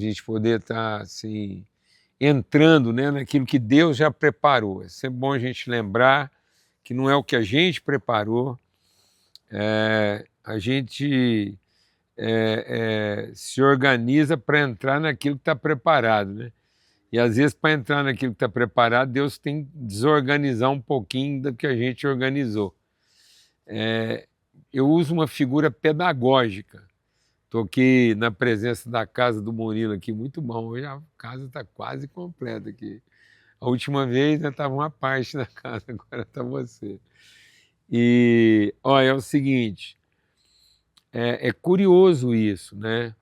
a gente poder estar assim, entrando, né, naquilo que Deus já preparou. É sempre bom a gente lembrar que não é o que a gente preparou, a gente se organiza para entrar naquilo que está preparado, né? E às vezes, para entrar naquilo que está preparado, Deus tem que desorganizar um pouquinho do que a gente organizou. Eu uso uma figura pedagógica. Estou aqui na presença da casa do Murilo aqui, muito bom. Hoje a casa está quase completa aqui. A última vez estava uma parte da casa, agora está você. E olha, é o seguinte, é curioso isso, né?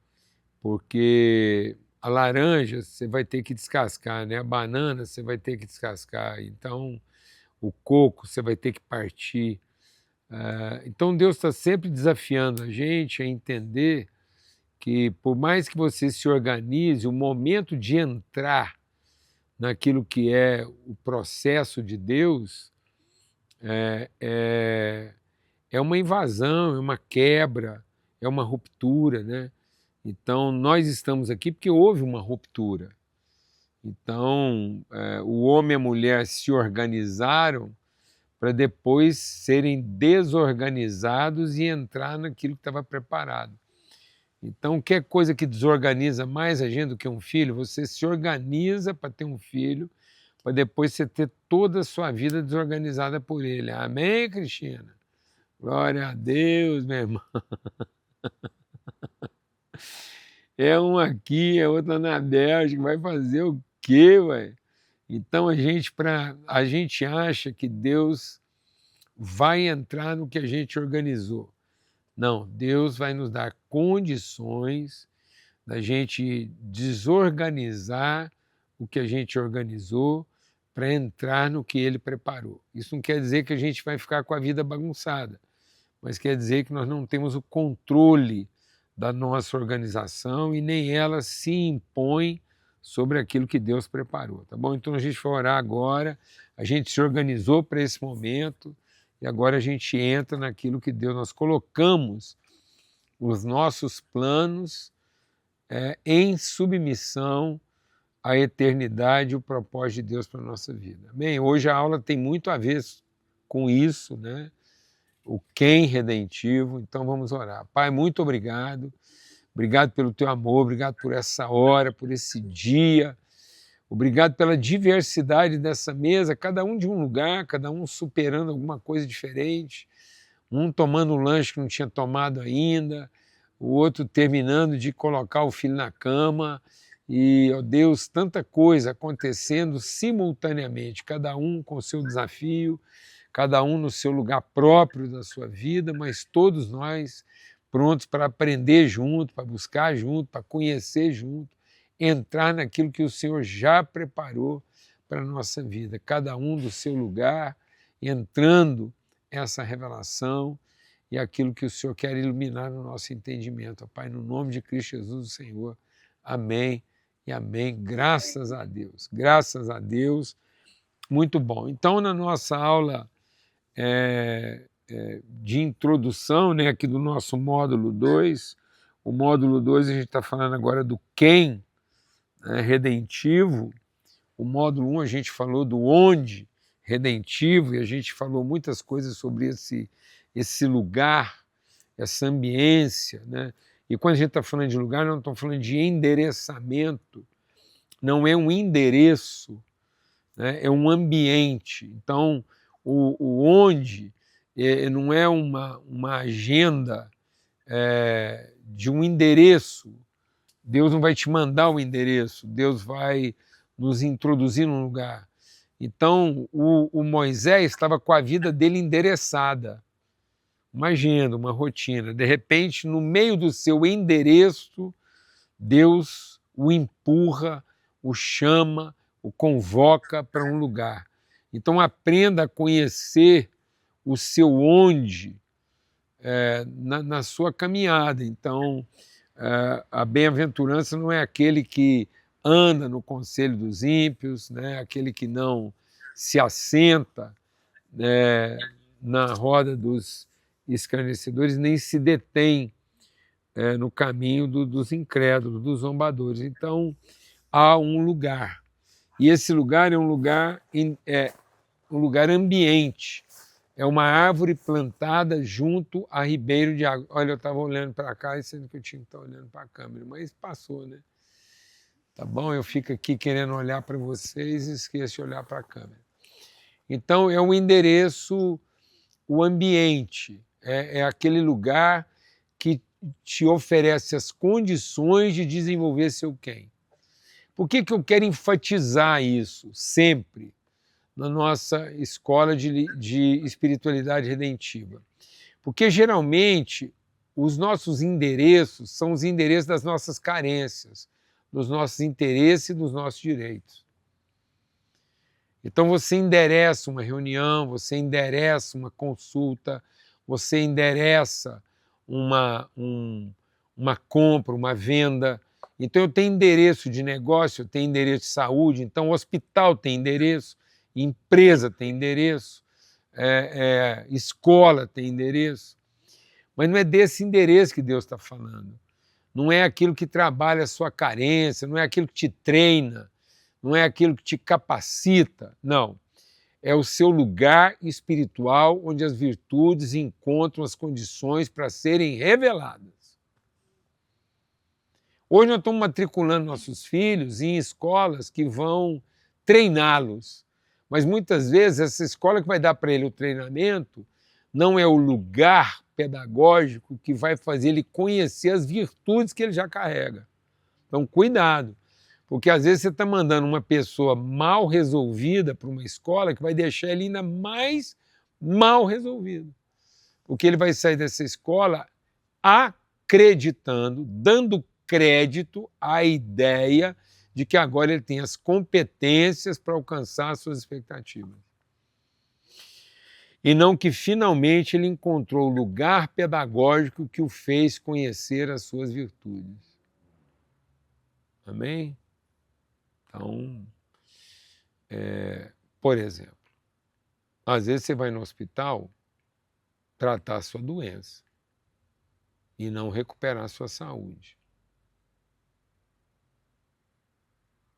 Porque a laranja você vai ter que descascar, né? A banana você vai ter que descascar, então o coco você vai ter que partir. Então Deus está sempre desafiando a gente a entender que, por mais que você se organize, o momento de entrar naquilo que é o processo de Deus é uma invasão, é uma quebra, é uma ruptura, né? Então, nós estamos aqui porque houve uma ruptura. Então, o homem e a mulher se organizaram para depois serem desorganizados e entrar naquilo que estava preparado. Então, qualquer coisa que desorganiza mais a gente do que um filho, você se organiza para ter um filho, para depois você ter toda a sua vida desorganizada por ele. Amém, Cristina? Glória a Deus, meu irmão. É um aqui, é outro na Bélgica, vai fazer o quê, ué? Então a gente acha que Deus vai entrar no que a gente organizou. Não, Deus vai nos dar condições da gente desorganizar o que a gente organizou para entrar no que Ele preparou. Isso não quer dizer que a gente vai ficar com a vida bagunçada, mas quer dizer que nós não temos o controle da nossa organização e nem ela se impõe sobre aquilo que Deus preparou, tá bom? Então a gente vai orar agora, a gente se organizou para esse momento e agora a gente entra naquilo que Deus, nós colocamos os nossos planos em submissão à eternidade e o propósito de Deus para a nossa vida. Amém? Hoje a aula tem muito a ver com isso, né? O quem redentivo, então vamos orar. Pai, muito obrigado, obrigado pelo teu amor, obrigado por essa hora, por esse dia, obrigado pela diversidade dessa mesa, cada um de um lugar, cada um superando alguma coisa diferente, um tomando um lanche que não tinha tomado ainda, o outro terminando de colocar o filho na cama, e, ó Deus, tanta coisa acontecendo simultaneamente, cada um com o seu desafio, cada um no seu lugar próprio da sua vida, mas todos nós prontos para aprender junto, para buscar junto, para conhecer junto, entrar naquilo que o Senhor já preparou para a nossa vida, cada um do seu lugar, entrando essa revelação e aquilo que o Senhor quer iluminar no nosso entendimento. Ó Pai, no nome de Cristo Jesus, o Senhor. Amém e amém. Graças a Deus. Graças a Deus. Muito bom. Então, na nossa aula de introdução, né, aqui do nosso módulo 2, o módulo 2 a gente está falando agora do quem, né, redentivo. O módulo 1 a gente falou do onde redentivo e a gente falou muitas coisas sobre esse lugar, essa ambiência, né? E quando a gente está falando de lugar, não estamos falando de endereçamento, não é um endereço, né? É um ambiente. Então, o onde não é uma agenda de um endereço. Deus não vai te mandar o endereço, Deus vai nos introduzir num lugar. Então, o Moisés estava com a vida dele endereçada. Uma agenda, uma rotina. De repente, no meio do seu endereço, Deus o empurra, o chama, o convoca para um lugar. Então, aprenda a conhecer o seu onde na sua caminhada. Então, a bem-aventurança não é aquele que anda no conselho dos ímpios, né? Aquele que não se assenta na roda dos escarnecedores, nem se detém no caminho dos incrédulos, dos zombadores. Então, há um lugar. E esse lugar é um lugar ambiente. É uma árvore plantada junto a ribeiro de água. Olha, eu estava olhando para cá, sendo que eu tinha que estar olhando para a câmera, mas passou, né? Tá bom? Eu fico aqui querendo olhar para vocês e esqueço de olhar para a câmera. Então, é um endereço, o ambiente, é aquele lugar que te oferece as condições de desenvolver seu quem. Por que eu quero enfatizar isso sempre na nossa escola de espiritualidade redentiva? Porque, geralmente, os nossos endereços são os endereços das nossas carências, dos nossos interesses e dos nossos direitos. Então, você endereça uma reunião, você endereça uma consulta, você endereça uma compra, uma venda. Então, eu tenho endereço de negócio, eu tenho endereço de saúde, então o hospital tem endereço, empresa tem endereço, escola tem endereço. Mas não é desse endereço que Deus está falando. Não é aquilo que trabalha a sua carência, não é aquilo que te treina, não é aquilo que te capacita, não. É o seu lugar espiritual onde as virtudes encontram as condições para serem reveladas. Hoje nós estamos matriculando nossos filhos em escolas que vão treiná-los, mas muitas vezes essa escola que vai dar para ele o treinamento não é o lugar pedagógico que vai fazer ele conhecer as virtudes que ele já carrega. Então, cuidado, porque às vezes você está mandando uma pessoa mal resolvida para uma escola que vai deixar ele ainda mais mal resolvido, porque ele vai sair dessa escola acreditando, dando crédito à ideia de que agora ele tem as competências para alcançar as suas expectativas. E não que finalmente ele encontrou o lugar pedagógico que o fez conhecer as suas virtudes. Amém? Então, por exemplo, às vezes você vai no hospital tratar a sua doença e não recuperar a sua saúde.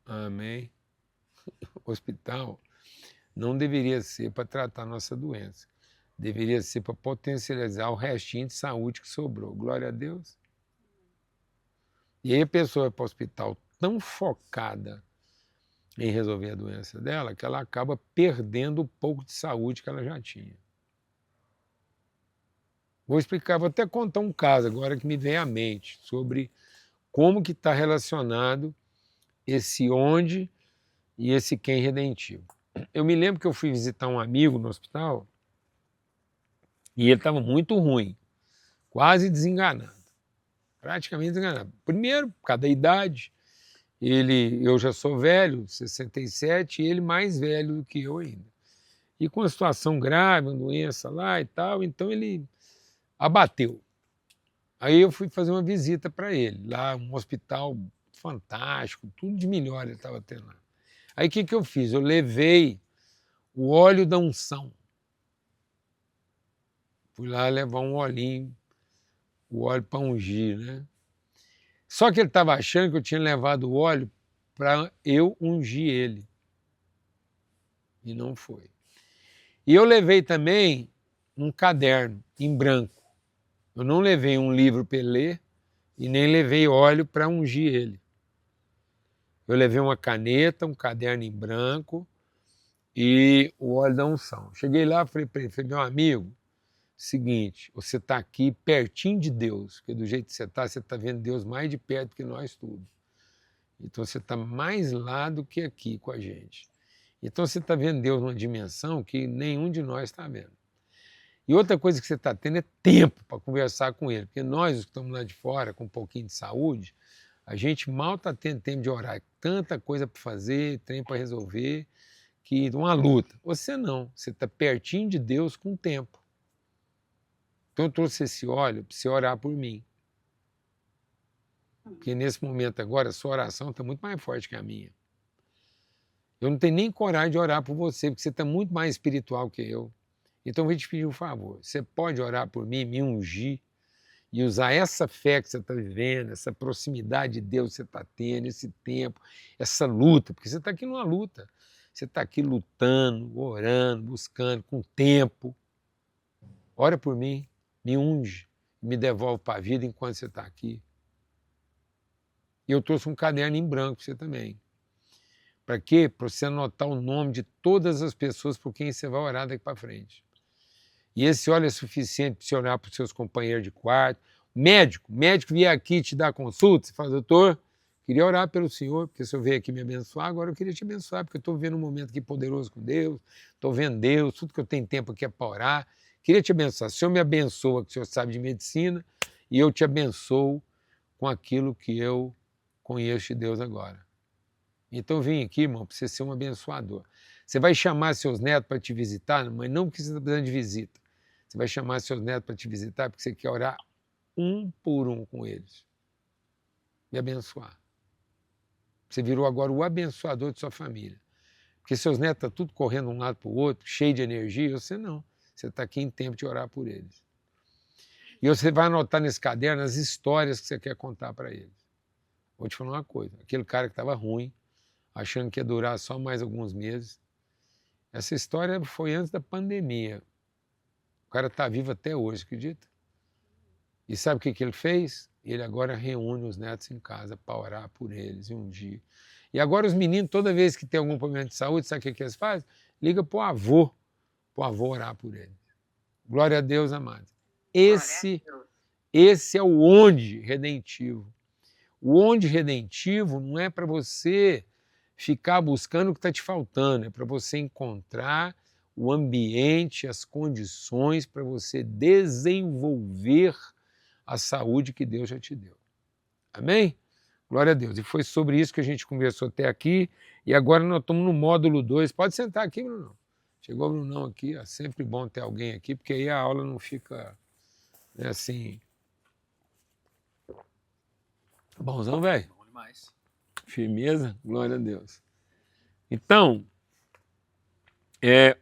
Amém? O hospital não deveria ser para tratar a nossa doença. Deveria ser para potencializar o restinho de saúde que sobrou. Glória a Deus. E aí a pessoa vai para o hospital tão focada em resolver a doença dela que ela acaba perdendo o pouco de saúde que ela já tinha. Vou explicar, vou até contar um caso agora que me vem à mente sobre como que está relacionado esse onde e esse quem redentivo. Eu me lembro que eu fui visitar um amigo no hospital e ele estava muito ruim, quase desenganado, praticamente desenganado. Primeiro, por causa da idade, eu já sou velho, 67, e ele mais velho do que eu ainda. E com uma situação grave, uma doença lá e tal, então ele abateu. Aí eu fui fazer uma visita para ele, lá um hospital fantástico, tudo de melhor ele estava tendo lá. Aí o que eu fiz? Eu levei o óleo da unção. Fui lá levar um olhinho, o óleo para ungir, né? Só que ele estava achando que eu tinha levado o óleo para eu ungir ele. E não foi. E eu levei também um caderno em branco. Eu não levei um livro para ele ler e nem levei óleo para ungir ele. Eu levei uma caneta, um caderno em branco e o óleo da unção. Cheguei lá e falei para ele, meu amigo, seguinte, você está aqui pertinho de Deus, porque do jeito que você está vendo Deus mais de perto que nós tudo. Então você está mais lá do que aqui com a gente. Então você está vendo Deus numa dimensão que nenhum de nós está vendo. E outra coisa que você está tendo é tempo para conversar com ele, porque nós que estamos lá de fora com um pouquinho de saúde, a gente mal está tendo tempo de orar, tanta coisa para fazer, tempo para resolver, que uma luta. Você não, você está pertinho de Deus com tempo. Então eu trouxe esse óleo para você orar por mim. Porque nesse momento agora a sua oração está muito mais forte que a minha. Eu não tenho nem coragem de orar por você, porque você está muito mais espiritual que eu. Então eu vou te pedir um favor. Você pode orar por mim, me ungir e usar essa fé que você está vivendo, essa proximidade de Deus que você está tendo, esse tempo, essa luta, porque você está aqui numa luta. Você está aqui lutando, orando, buscando, com tempo. Ora por mim, me unge, me devolve para a vida enquanto você está aqui. E eu trouxe um caderno em branco para você também. Para quê? Para você anotar o nome de todas as pessoas por quem você vai orar daqui para frente. E esse óleo é suficiente para você orar para os seus companheiros de quarto. Médico vier aqui te dar consulta, você fala, doutor, queria orar pelo senhor, porque o senhor veio aqui me abençoar, agora eu queria te abençoar, porque eu estou vivendo um momento aqui poderoso com Deus, estou vendo Deus, tudo que eu tenho tempo aqui é para orar, queria te abençoar. O senhor me abençoa, que o senhor sabe de medicina, e eu te abençoo com aquilo que eu conheço de Deus agora. Então eu vim aqui, irmão, para você ser um abençoador. Você vai chamar seus netos para te visitar, mas não porque você está precisando de visita. Você vai chamar seus netos para te visitar porque você quer orar um por um com eles. E abençoar. Você virou agora o abençoador de sua família. Porque seus netos estão tudo correndo de um lado para o outro, cheio de energia, você não. Você está aqui em tempo de orar por eles. E você vai anotar nesse caderno as histórias que você quer contar para eles. Vou te falar uma coisa. Aquele cara que estava ruim, achando que ia durar só mais alguns meses, essa história foi antes da pandemia. O cara está vivo até hoje, acredita? E sabe o que ele fez? Ele agora reúne os netos em casa para orar por eles em um dia. E agora os meninos, toda vez que tem algum problema de saúde, sabe o que eles fazem? Liga para o avô orar por eles. Glória a Deus, amados. Esse é o onde redentivo. O onde redentivo não é para você ficar buscando o que está te faltando, é para você encontrar o ambiente, as condições para você desenvolver a saúde que Deus já te deu. Amém? Glória a Deus. E foi sobre isso que a gente conversou até aqui. E agora nós estamos no módulo 2. Pode sentar aqui, Brunão. Chegou o Brunão aqui. É sempre bom ter alguém aqui, porque aí a aula não fica assim. Bonzão, velho? Bom demais. Firmeza? Glória a Deus. Então,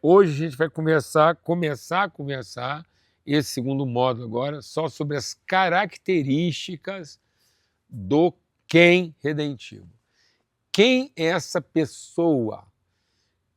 hoje a gente vai começar a conversar esse segundo módulo agora, só sobre as características do quem redentivo. Quem é essa pessoa?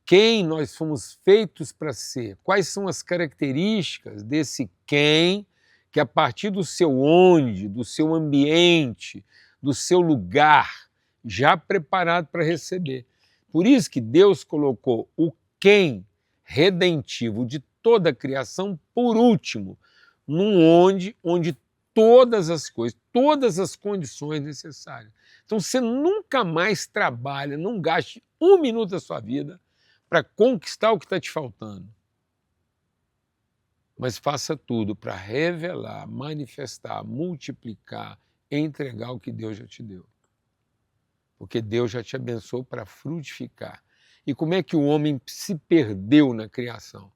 Quem nós fomos feitos para ser? Quais são as características desse quem que a partir do seu onde, do seu ambiente, do seu lugar, já preparado para receber. Por isso que Deus colocou o quem redentivo de toda a criação por último, num onde todas as coisas, todas as condições necessárias. Então você nunca mais trabalha, não gaste um minuto da sua vida para conquistar o que está te faltando. Mas faça tudo para revelar, manifestar, multiplicar, entregar o que Deus já te deu. Porque Deus já te abençoou para frutificar. E como é que o homem se perdeu na criação?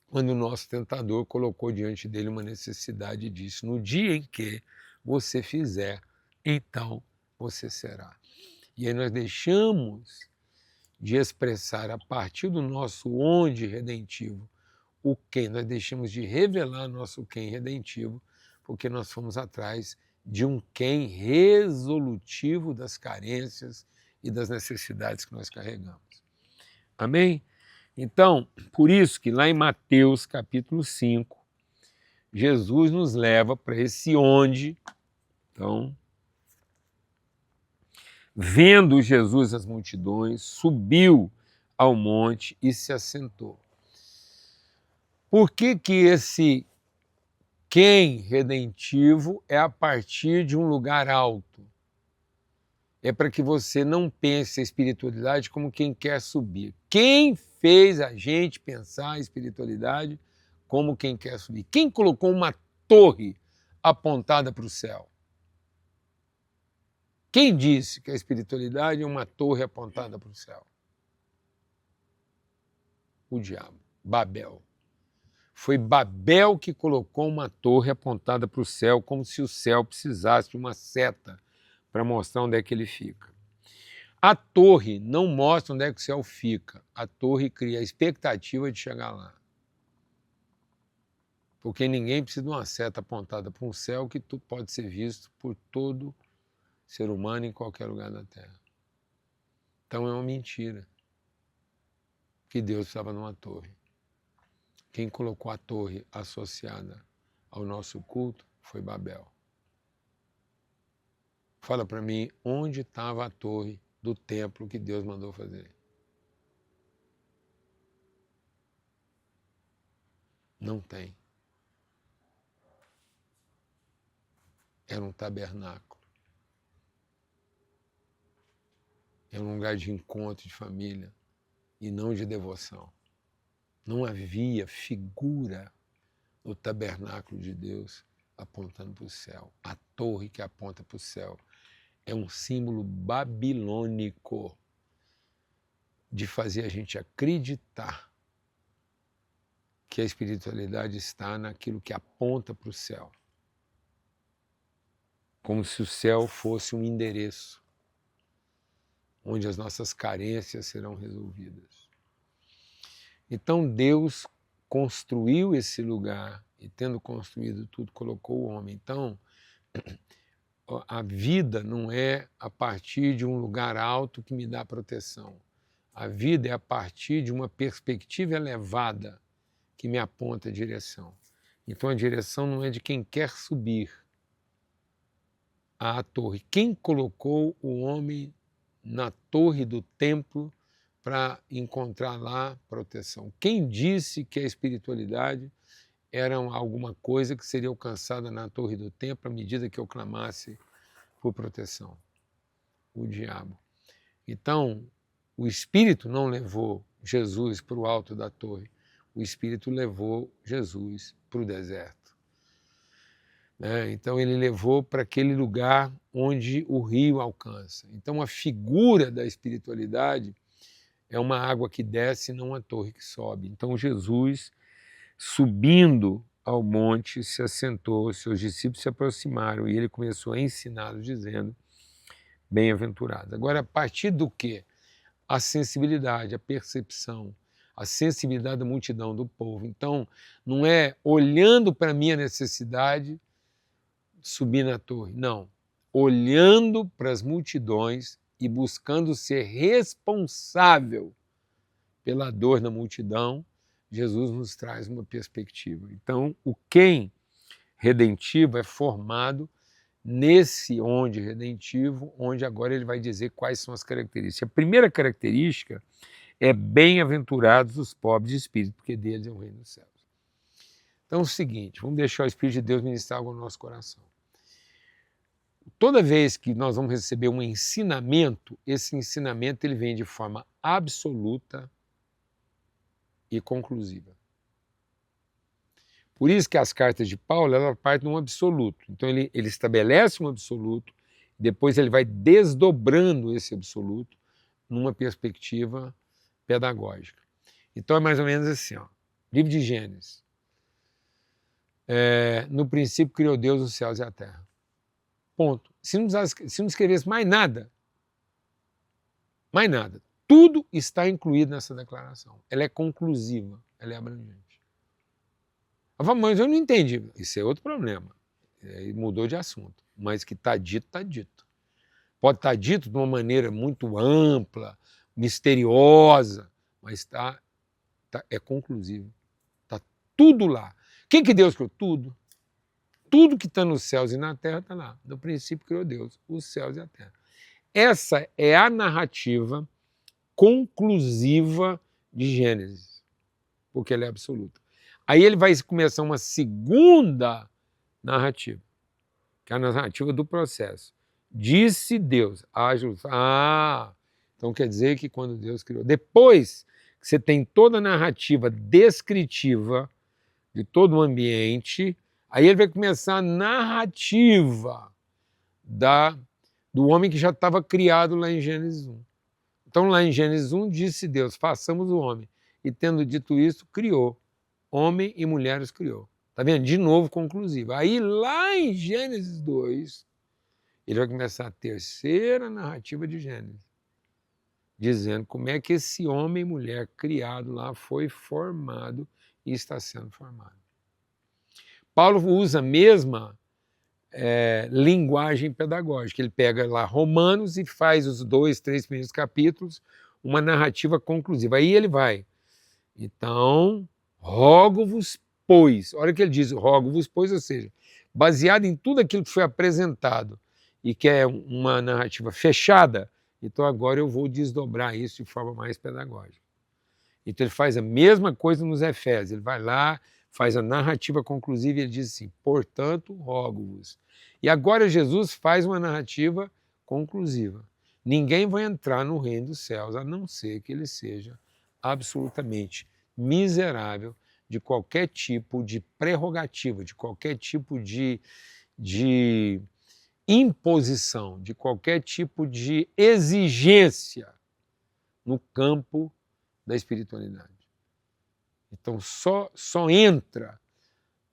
Quando o nosso tentador colocou diante dele uma necessidade disso. No dia em que você fizer, então você será. E aí nós deixamos de expressar a partir do nosso onde redentivo o quem, nós deixamos de revelar nosso quem redentivo, porque nós fomos atrás de um quem resolutivo das carências e das necessidades que nós carregamos. Amém? Então, por isso que lá em Mateus capítulo 5, Jesus nos leva para esse onde. Então, vendo Jesus as multidões, subiu ao monte e se assentou. Por que esse quem redentivo é a partir de um lugar alto? É para que você não pense a espiritualidade como quem quer subir. Quem fez a gente pensar a espiritualidade como quem quer subir? Quem colocou uma torre apontada para o céu? Quem disse que a espiritualidade é uma torre apontada para o céu? O diabo, Babel. Foi Babel que colocou uma torre apontada para o céu, como se o céu precisasse de uma seta para mostrar onde é que ele fica. A torre não mostra onde é que o céu fica. A torre cria a expectativa de chegar lá. Porque ninguém precisa de uma seta apontada para um céu que tudo pode ser visto por todo ser humano em qualquer lugar da Terra. Então é uma mentira que Deus estava numa torre. Quem colocou a torre associada ao nosso culto foi Babel. Fala para mim, onde estava a torre do templo que Deus mandou fazer? Não tem. Era um tabernáculo. Era um lugar de encontro de família e não de devoção. Não havia figura no tabernáculo de Deus apontando para o céu. A torre que aponta para o céu é um símbolo babilônico de fazer a gente acreditar que a espiritualidade está naquilo que aponta para o céu. Como se o céu fosse um endereço onde as nossas carências serão resolvidas. Então Deus construiu esse lugar e, tendo construído tudo, colocou o homem. Então, a vida não é a partir de um lugar alto que me dá proteção. A vida é a partir de uma perspectiva elevada que me aponta a direção. Então a direção não é de quem quer subir à torre. Quem colocou o homem na torre do templo para encontrar lá proteção? Quem disse que a espiritualidade era alguma coisa que seria alcançada na torre do templo à medida que eu clamasse por proteção? O diabo. Então, o Espírito não levou Jesus para o alto da torre, o Espírito levou Jesus para o deserto. Então ele levou para aquele lugar onde o rio alcança. Então a figura da espiritualidade é uma água que desce, não uma torre que sobe. Então Jesus, subindo ao monte, se assentou, seus discípulos se aproximaram e ele começou a ensiná-los dizendo, bem-aventurados. Agora, a partir do quê? A sensibilidade, a percepção, a sensibilidade da multidão, do povo. Então, não é olhando para a minha necessidade subir na torre, não. Olhando para as multidões e buscando ser responsável pela dor da multidão, Jesus nos traz uma perspectiva. Então, o quem redentivo é formado nesse onde redentivo, onde agora ele vai dizer quais são as características. A primeira característica é bem-aventurados os pobres de espírito, porque deles é o reino dos céus. Então é o seguinte, vamos deixar o Espírito de Deus ministrar algo no nosso coração. Toda vez que nós vamos receber um ensinamento, esse ensinamento ele vem de forma absoluta e conclusiva. Por isso que as cartas de Paulo ela partem de um absoluto. Então ele estabelece um absoluto, depois ele vai desdobrando esse absoluto numa perspectiva pedagógica. Então é mais ou menos assim, ó. Livro de Gênesis. No princípio criou Deus os céus e a terra. Ponto. Se não escrevesse mais nada, tudo está incluído nessa declaração. Ela é conclusiva, ela é abrangente. Mas eu não entendi. Isso é outro problema. Mudou de assunto. Mas que está dito, está dito. Pode estar dito de uma maneira muito ampla, misteriosa, mas é conclusivo. Está tudo lá. Quem que Deus criou? Tudo. Tudo que está nos céus e na terra está lá. No princípio criou Deus, os céus e a terra. Essa é a narrativa conclusiva de Gênesis, porque ela é absoluta. Aí ele vai começar uma segunda narrativa, que é a narrativa do processo. Disse Deus, haja luz. Então quer dizer que quando Deus criou, depois que você tem toda a narrativa descritiva de todo o ambiente, aí ele vai começar a narrativa do homem que já estava criado lá em Gênesis 1. Então lá em Gênesis 1 disse Deus, façamos o homem. E tendo dito isso, criou. Homem e mulher os criou. Está vendo? De novo, conclusiva. Aí lá em Gênesis 2, ele vai começar a terceira narrativa de Gênesis, dizendo como é que esse homem e mulher criado lá foi formado e está sendo formado. Paulo usa a mesma linguagem pedagógica. Ele pega lá Romanos e faz os 2, 3 primeiros capítulos, uma narrativa conclusiva. Aí ele vai, então, rogo-vos, pois. Olha o que ele diz, rogo-vos, pois, ou seja, baseado em tudo aquilo que foi apresentado e que é uma narrativa fechada, então agora eu vou desdobrar isso de forma mais pedagógica. Então ele faz a mesma coisa nos Efésios, ele vai lá, faz a narrativa conclusiva e ele diz assim, portanto, rogo-vos. E agora Jesus faz uma narrativa conclusiva. Ninguém vai entrar no reino dos céus, a não ser que ele seja absolutamente miserável de qualquer tipo de prerrogativa, de qualquer tipo de imposição, de qualquer tipo de exigência no campo da espiritualidade. Então só entra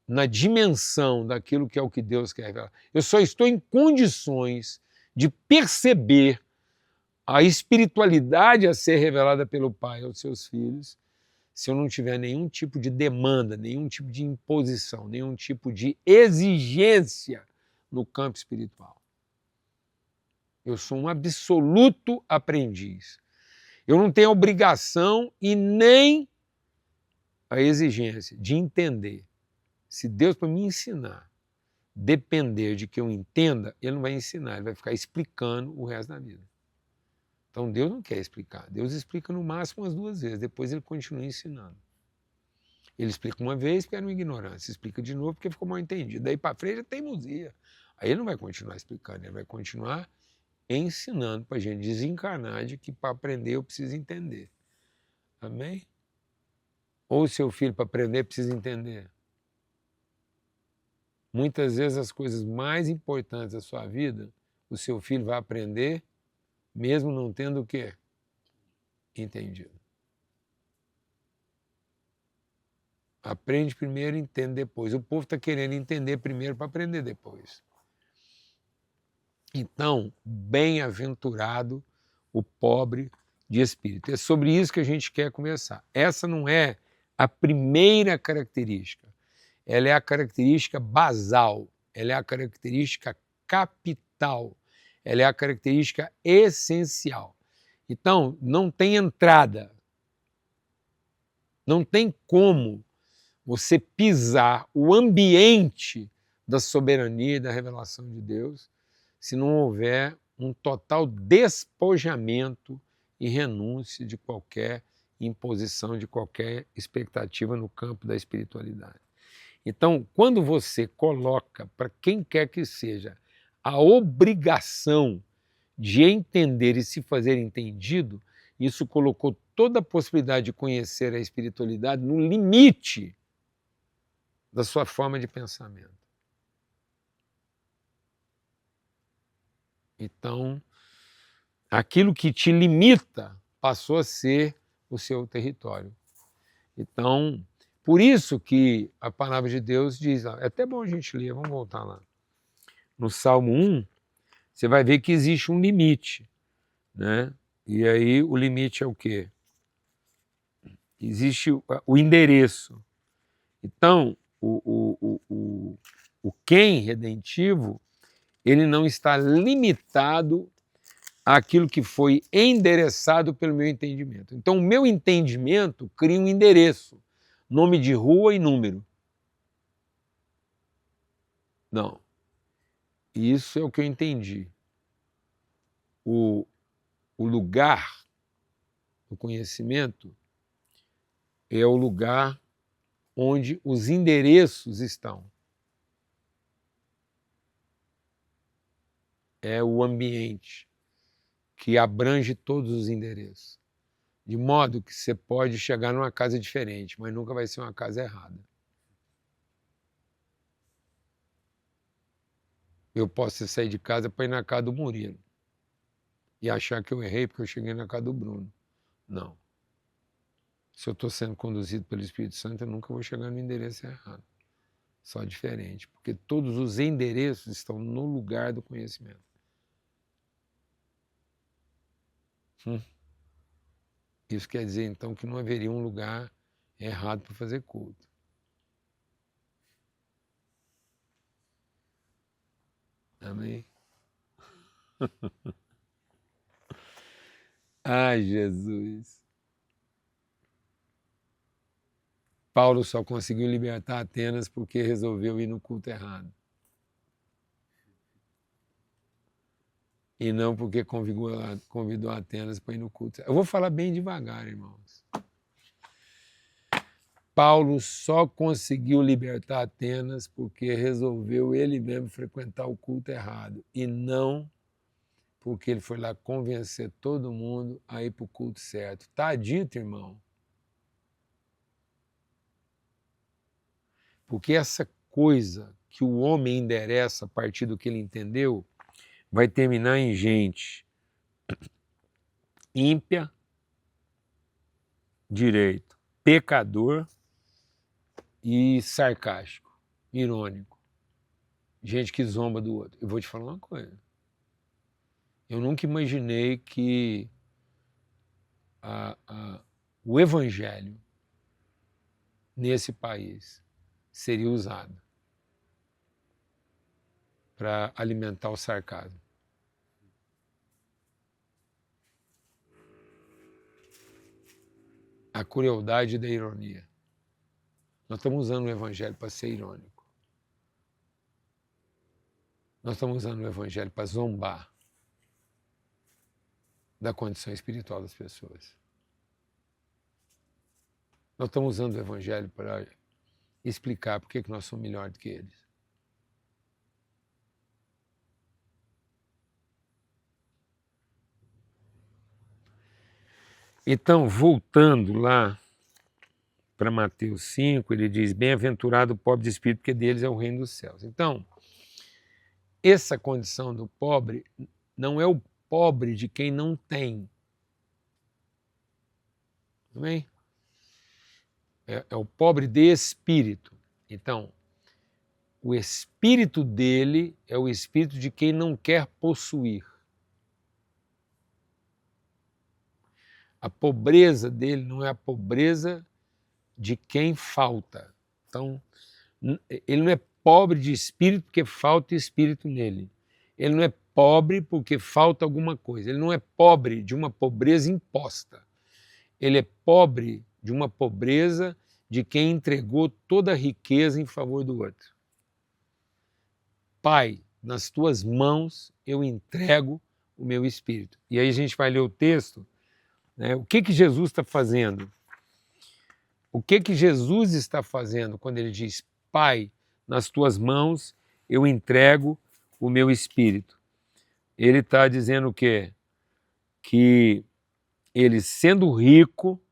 na dimensão daquilo que é o que Deus quer revelar. Eu só estou em condições de perceber a espiritualidade a ser revelada pelo Pai aos seus filhos se eu não tiver nenhum tipo de demanda, nenhum tipo de imposição, nenhum tipo de exigência no campo espiritual. Eu sou um absoluto aprendiz. Eu não tenho a obrigação e nem a exigência de entender. Se Deus, para me ensinar, depender de que eu entenda, ele não vai ensinar, ele vai ficar explicando o resto da vida. Então Deus não quer explicar. Deus explica no máximo umas 2 vezes, depois ele continua ensinando. Ele explica uma vez porque era uma ignorância, explica de novo porque ficou mal entendido. Daí para frente é teimosia. Aí ele não vai continuar explicando, ele vai continuar ensinando para a gente desencarnar de que para aprender eu preciso entender. Amém? Ou o seu filho para aprender precisa entender. Muitas vezes as coisas mais importantes da sua vida, o seu filho vai aprender mesmo não tendo o quê? Entendido. Aprende primeiro, entende depois. O povo está querendo entender primeiro para aprender depois. Então, bem-aventurado o pobre de espírito. É sobre isso que a gente quer conversar. Essa não é a primeira característica. Ela é a característica basal. Ela é a característica capital. Ela é a característica essencial. Então, não tem entrada. Não tem como você pisar o ambiente da soberania e da revelação de Deus se não houver um total despojamento e renúncia de qualquer imposição, de qualquer expectativa no campo da espiritualidade. Então, quando você coloca para quem quer que seja a obrigação de entender e se fazer entendido, isso colocou toda a possibilidade de conhecer a espiritualidade no limite da sua forma de pensamento. Então, aquilo que te limita passou a ser o seu território. Então, por isso que a palavra de Deus diz, é até bom a gente ler, vamos voltar lá. No Salmo 1, você vai ver que existe um limite, né? E aí o limite é o quê? Existe o endereço. Então, o quem redentivo, ele não está limitado àquilo que foi endereçado pelo meu entendimento. Então, o meu entendimento cria um endereço, nome de rua e número. Não. Isso é o que eu entendi. O lugar, o conhecimento, é o lugar onde os endereços estão. É o ambiente que abrange todos os endereços. De modo que você pode chegar numa casa diferente, mas nunca vai ser uma casa errada. Eu posso sair de casa para ir na casa do Murilo e achar que eu errei porque eu cheguei na casa do Bruno. Não. Se eu estou sendo conduzido pelo Espírito Santo, eu nunca vou chegar no endereço errado. Só diferente, porque todos os endereços estão no lugar do conhecimento. Isso quer dizer, então, que não haveria um lugar errado para fazer culto. Amém? Ai, Jesus. Paulo só conseguiu libertar Atenas porque resolveu ir no culto errado. E não porque convidou Atenas para ir no culto. Eu vou falar bem devagar, irmãos. Paulo só conseguiu libertar Atenas porque resolveu ele mesmo frequentar o culto errado. E não porque ele foi lá convencer todo mundo a ir para o culto certo. Está dito, irmão. Porque essa coisa que o homem endereça a partir do que ele entendeu vai terminar em gente ímpia, direito, pecador e sarcástico, irônico. Gente que zomba do outro. Eu vou te falar uma coisa. Eu nunca imaginei que o evangelho nesse país seria usado para alimentar o sarcasmo. A crueldade da ironia. Nós estamos usando o evangelho para ser irônico. Nós estamos usando o evangelho para zombar da condição espiritual das pessoas. Nós estamos usando o evangelho para explicar por que nós somos melhores do que eles. Então, voltando lá para Mateus 5, ele diz: bem-aventurado o pobre de espírito, porque deles é o reino dos céus. Então, essa condição do pobre não é o pobre de quem não tem. Tudo bem? É o pobre de espírito. Então, o espírito dele é o espírito de quem não quer possuir. A pobreza dele não é a pobreza de quem falta. Então, ele não é pobre de espírito porque falta espírito nele. Ele não é pobre porque falta alguma coisa. Ele não é pobre de uma pobreza imposta. Ele é pobre de uma pobreza de quem entregou toda a riqueza em favor do outro. Pai, nas tuas mãos eu entrego o meu espírito. E aí a gente vai ler o texto, né? O que Jesus está fazendo? O que Jesus está fazendo quando ele diz: Pai, nas tuas mãos eu entrego o meu espírito? Ele está dizendo o quê? Que ele, sendo rico,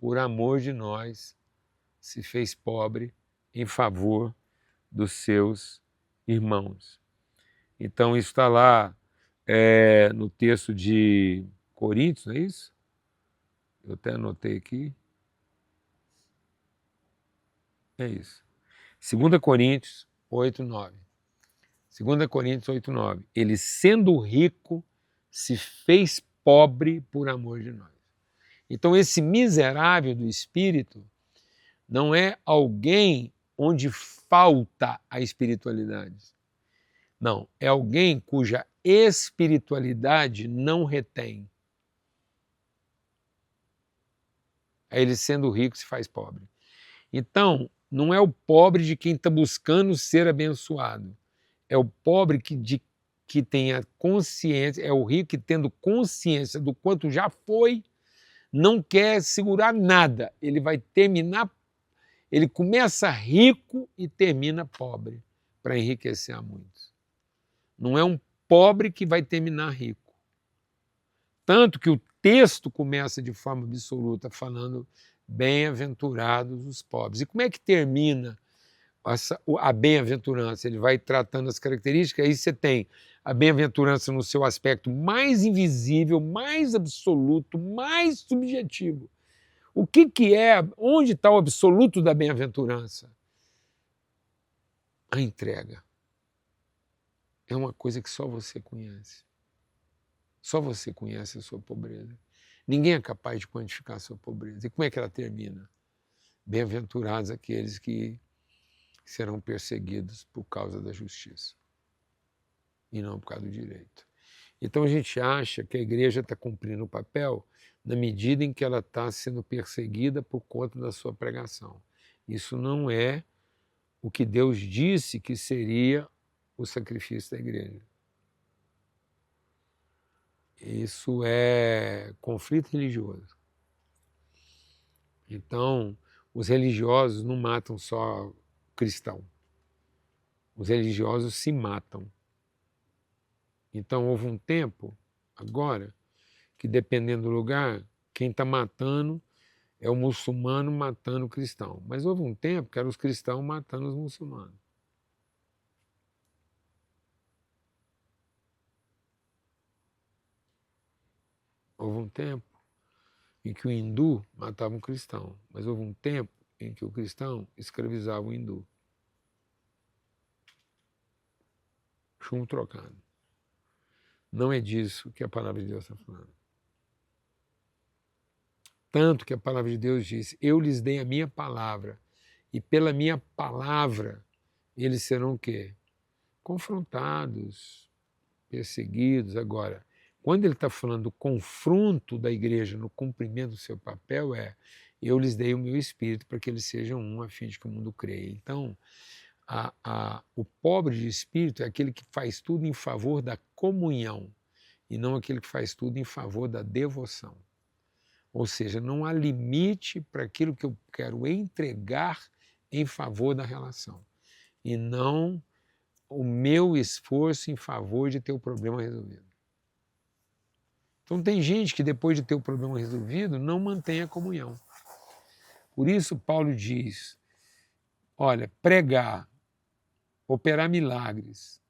por amor de nós, se fez pobre em favor dos seus irmãos. Então, isso está lá no texto de Coríntios, não é isso? Eu até anotei aqui. É isso. 2 Coríntios 8:9. 2 Coríntios 8:9. Ele, sendo rico, se fez pobre por amor de nós. Então, esse miserável do espírito não é alguém onde falta a espiritualidade. Não, é alguém cuja espiritualidade não retém. Aí ele, sendo rico, se faz pobre. Então, não é o pobre de quem está buscando ser abençoado. É o pobre que tem a consciência, é o rico que, tendo consciência do quanto já foi, não quer segurar nada. Ele vai terminar, ele começa rico e termina pobre, para enriquecer a muitos. Não é um pobre que vai terminar rico. Tanto que o texto começa de forma absoluta falando: bem-aventurados os pobres. E como é que termina a bem-aventurança? Ele vai tratando as características, aí você tem a bem-aventurança no seu aspecto mais invisível, mais absoluto, mais subjetivo. O que é, onde está o absoluto da bem-aventurança? A entrega. É uma coisa que só você conhece. Só você conhece a sua pobreza. Ninguém é capaz de quantificar a sua pobreza. E como é que ela termina? Bem-aventurados aqueles que serão perseguidos por causa da justiça. e não por causa do direito. Então a gente acha que a igreja está cumprindo o papel na medida em que ela está sendo perseguida por conta da sua pregação. Isso não é o que Deus disse que seria o sacrifício da igreja. Isso é conflito religioso. Então, os religiosos não matam só cristão. Os religiosos se matam. Então, houve um tempo, agora, que dependendo do lugar, quem está matando é o muçulmano matando o cristão. Mas houve um tempo que eram os cristãos matando os muçulmanos. Houve um tempo em que o hindu matava um cristão, mas houve um tempo em que o cristão escravizava o hindu. Chumbo trocado. Não é disso que a palavra de Deus está falando. Tanto que a palavra de Deus diz, eu lhes dei a minha palavra, e pela minha palavra eles serão o quê? Confrontados, perseguidos. Agora, quando ele está falando do confronto da igreja no cumprimento do seu papel, eu lhes dei o meu espírito para que eles sejam um, a fim de que o mundo creia. Então, o pobre de espírito é aquele que faz tudo em favor da comunhão e não aquele que faz tudo em favor da devoção. Ou seja, não há limite para aquilo que eu quero entregar em favor da relação e não o meu esforço em favor de ter o problema resolvido. Então tem gente que depois de ter o problema resolvido não mantém a comunhão. Por isso Paulo diz, olha, pregar, operar milagres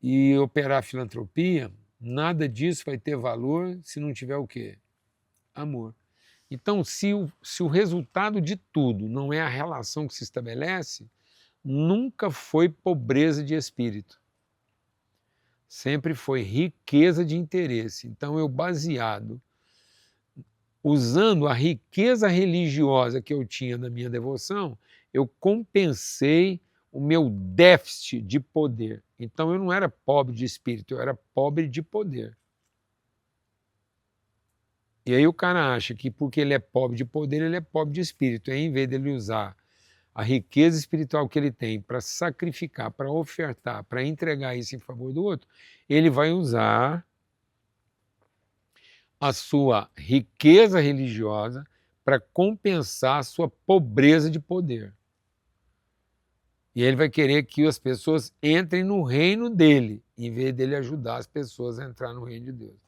e operar filantropia, nada disso vai ter valor se não tiver o quê? Amor. Então, se o resultado de tudo não é a relação que se estabelece, nunca foi pobreza de espírito. Sempre foi riqueza de interesse. Então, eu baseado, usando a riqueza religiosa que eu tinha na minha devoção, eu compensei o meu déficit de poder. Então, eu não era pobre de espírito, eu era pobre de poder. E aí o cara acha que porque ele é pobre de poder, ele é pobre de espírito. E aí, em vez dele usar a riqueza espiritual que ele tem para sacrificar, para ofertar, para entregar isso em favor do outro, ele vai usar a sua riqueza religiosa para compensar a sua pobreza de poder. E ele vai querer que as pessoas entrem no reino dele, em vez dele ajudar as pessoas a entrar no reino de Deus.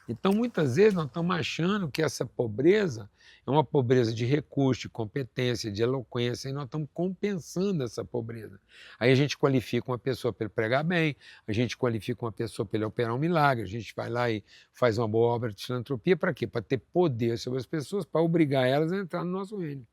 Então, muitas vezes, nós estamos achando que essa pobreza é uma pobreza de recurso, de competência, de eloquência, e nós estamos compensando essa pobreza. Aí a gente qualifica uma pessoa para ele pregar bem, a gente qualifica uma pessoa para ele operar um milagre, a gente vai lá e faz uma boa obra de filantropia, para quê? Para ter poder sobre as pessoas, para obrigar elas a entrar no nosso reino.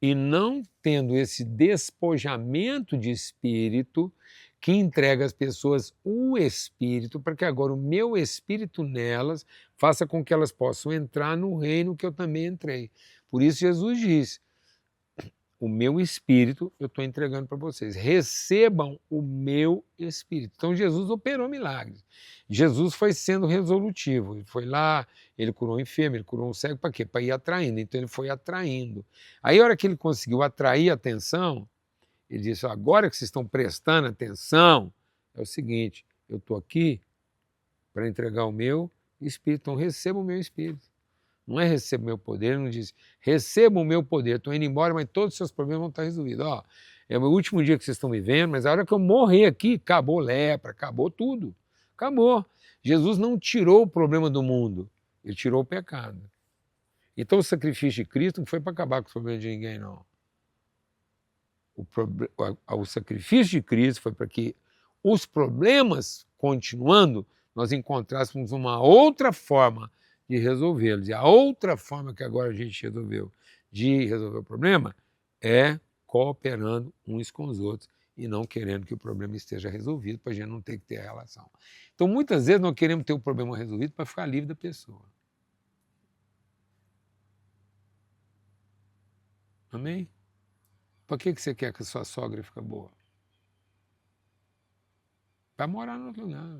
E não tendo esse despojamento de espírito que entrega às pessoas o espírito, para que agora o meu espírito nelas faça com que elas possam entrar no reino que eu também entrei. Por isso Jesus diz, o meu espírito eu estou entregando para vocês. Recebam o meu espírito. Então Jesus operou milagres. Jesus foi sendo resolutivo. Ele foi lá, ele curou um enfermo, ele curou um cego, para quê? Para ir atraindo. Então ele foi atraindo. Aí a hora que ele conseguiu atrair a atenção, ele disse, agora que vocês estão prestando atenção, é o seguinte, eu estou aqui para entregar o meu espírito. Então receba o meu espírito. Não é receba o meu poder, ele não diz, receba o meu poder, estou indo embora, mas todos os seus problemas vão estar resolvidos. Ó, é o meu último dia que vocês estão vivendo, mas a hora que eu morrer aqui, acabou lepra, acabou tudo. Acabou. Jesus não tirou o problema do mundo, ele tirou o pecado. Então o sacrifício de Cristo não foi para acabar com os problemas de ninguém, não. O sacrifício de Cristo foi para que os problemas, continuando, nós encontrássemos uma outra forma de resolvê-los. E a outra forma que agora a gente resolveu de resolver o problema é cooperando uns com os outros e não querendo que o problema esteja resolvido para a gente não ter que ter a relação. Então, muitas vezes, nós queremos ter o problema resolvido para ficar livre da pessoa. Amém? Para que você quer que a sua sogra fique boa? para morar no outro lugar.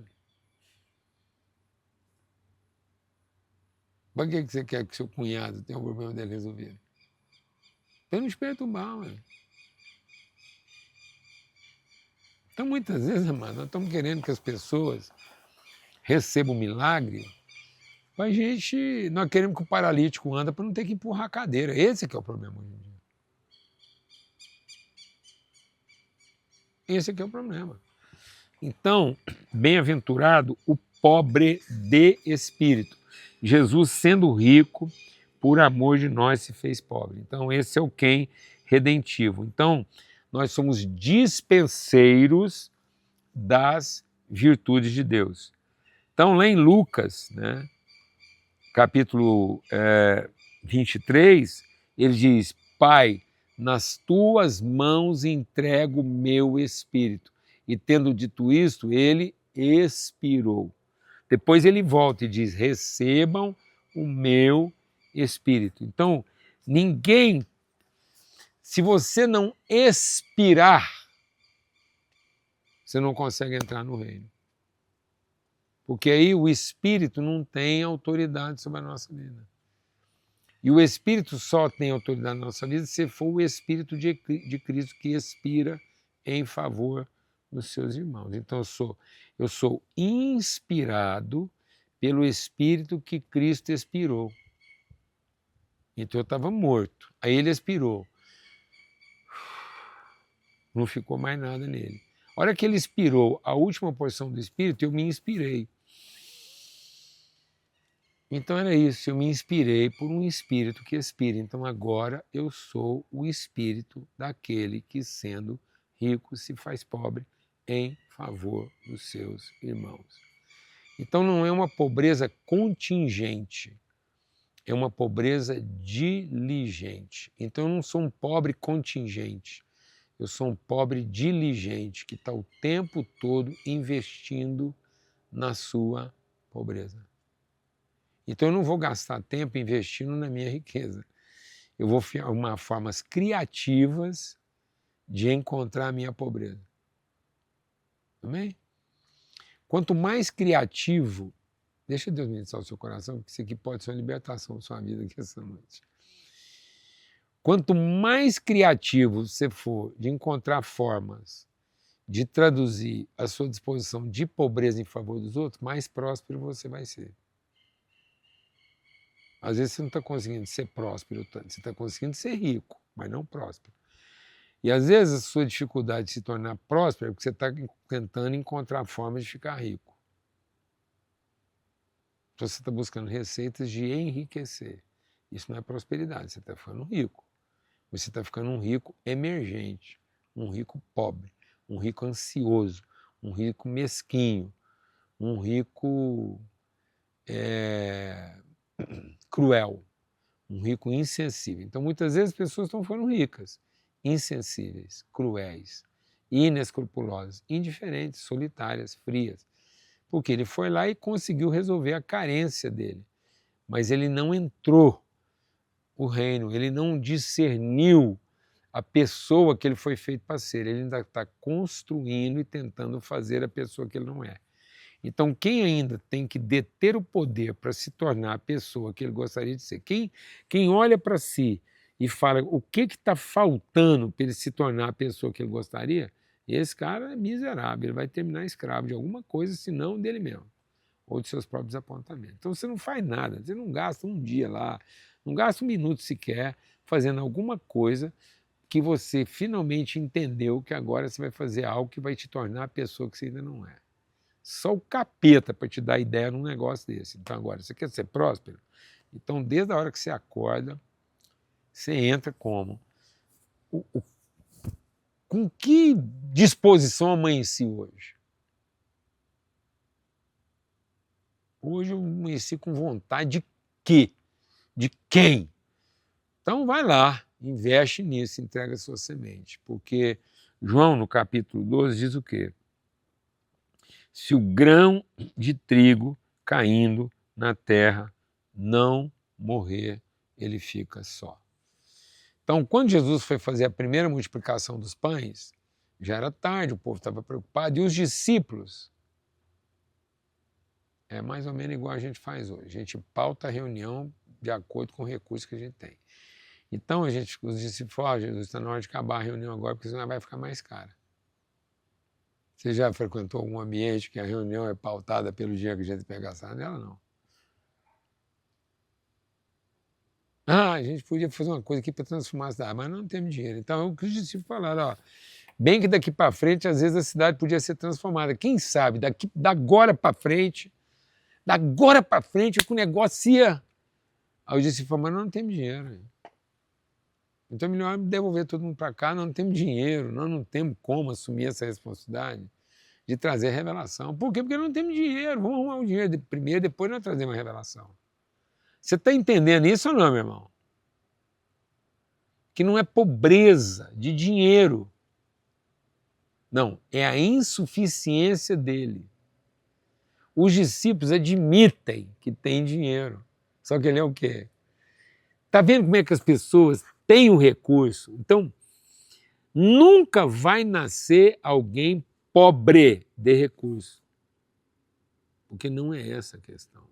Para que você quer que seu cunhado tenha um problema dele resolvido? Para não te perturbar, ué. Então, muitas vezes, amado, nós estamos querendo que as pessoas recebam um milagre, mas nós queremos que o paralítico anda para não ter que empurrar a cadeira. Esse que é o problema hoje em dia. Esse que é o problema. Então, bem-aventurado o pobre de espírito. Jesus, sendo rico, por amor de nós se fez pobre. Então, esse é o quem redentivo. Então, nós somos dispenseiros das virtudes de Deus. Então, lá em Lucas, né, capítulo 23, ele diz: Pai, nas tuas mãos entrego o meu espírito. E tendo dito isto, ele expirou. Depois ele volta e diz: recebam o meu espírito. Então, ninguém, se você não expirar, você não consegue entrar no reino. Porque aí o Espírito não tem autoridade sobre a nossa vida. E o Espírito só tem autoridade na nossa vida se for o Espírito de Cristo que expira em favor dos seus irmãos. Então eu sou inspirado pelo Espírito que Cristo expirou. Então eu estava morto. Aí ele expirou. Não ficou mais nada nele. A hora que ele expirou a última porção do Espírito, eu me inspirei. Então era isso, eu me inspirei por um espírito que expira. Então agora eu sou o espírito daquele que, sendo rico, se faz pobre em favor dos seus irmãos. Então não é uma pobreza contingente, é uma pobreza diligente. Então eu não sou um pobre contingente, eu sou um pobre diligente que está o tempo todo investindo na sua pobreza. Então eu não vou gastar tempo investindo na minha riqueza. Eu vou arrumar formas criativas de encontrar a minha pobreza. Amém? Quanto mais criativo, deixa Deus ministrar o seu coração, porque isso aqui pode ser uma libertação da sua vida aqui essa noite. Quanto mais criativo você for de encontrar formas de traduzir a sua disposição de pobreza em favor dos outros, mais próspero você vai ser. Às vezes você não está conseguindo ser próspero tanto, você está conseguindo ser rico, mas não próspero. E às vezes a sua dificuldade de se tornar próspero é porque você está tentando encontrar formas de ficar rico. Então você está buscando receitas de enriquecer. Isso não é prosperidade, você está ficando rico. Você está ficando um rico emergente, um rico pobre, um rico ansioso, um rico mesquinho, um rico cruel, um rico insensível. Então, muitas vezes as pessoas estão ficando ricas, insensíveis, cruéis, inescrupulosas, indiferentes, solitárias, frias. Porque ele foi lá e conseguiu resolver a carência dele, mas ele não entrou no reino, ele não discerniu a pessoa que ele foi feito para ser. Ele ainda está construindo e tentando fazer a pessoa que ele não é. Então, quem ainda tem que deter o poder para se tornar a pessoa que ele gostaria de ser, quem olha para si e fala o que está faltando para ele se tornar a pessoa que ele gostaria, esse cara é miserável, ele vai terminar escravo de alguma coisa, senão dele mesmo, ou de seus próprios apontamentos. Então, você não faz nada, você não gasta um dia lá, não gasta um minuto sequer fazendo alguma coisa que você finalmente entendeu que agora você vai fazer algo que vai te tornar a pessoa que você ainda não é. Só o capeta para te dar ideia num negócio desse. Então agora, você quer ser próspero? Então desde a hora que você acorda, você entra como? Com que disposição amanheci hoje? Hoje eu amanheci com vontade de quê? De quem? Então vai lá, investe nisso, entrega a sua semente. Porque João, no capítulo 12, diz o quê? Se o grão de trigo caindo na terra não morrer, ele fica só. Então, quando Jesus foi fazer a primeira multiplicação dos pães, Já era tarde, o povo estava preocupado, e os discípulos, é mais ou menos igual a gente faz hoje, a gente pauta a reunião de acordo com o recurso que a gente tem. Então, os discípulos falaram, Jesus, está na hora de acabar a reunião agora, porque senão vai ficar mais cara. Você já frequentou algum ambiente que a reunião é pautada pelo dia que a gente pega a sala? Nela não. A gente podia fazer uma coisa aqui para transformar a cidade, mas não temos dinheiro. Então, o que os discípulos falaram, ó, bem que daqui para frente, às vezes a cidade podia ser transformada. Quem sabe, da agora para frente, que o negócio ia... Aí os discípulos falaram, mas nós não temos dinheiro. Então, melhor devolver todo mundo para cá, nós não temos dinheiro, nós não temos como assumir essa responsabilidade de trazer revelação. Por quê? Porque não temos dinheiro, vamos arrumar o dinheiro primeiro, depois nós trazemos a revelação. Você está entendendo isso ou não, meu irmão? Que não é pobreza de dinheiro. Não, é a insuficiência dele. Os discípulos admitem que tem dinheiro. Só que ele é o quê? Está vendo como é que as pessoas têm o recurso? Então, nunca vai nascer alguém pobre de recurso. Porque não é essa a questão.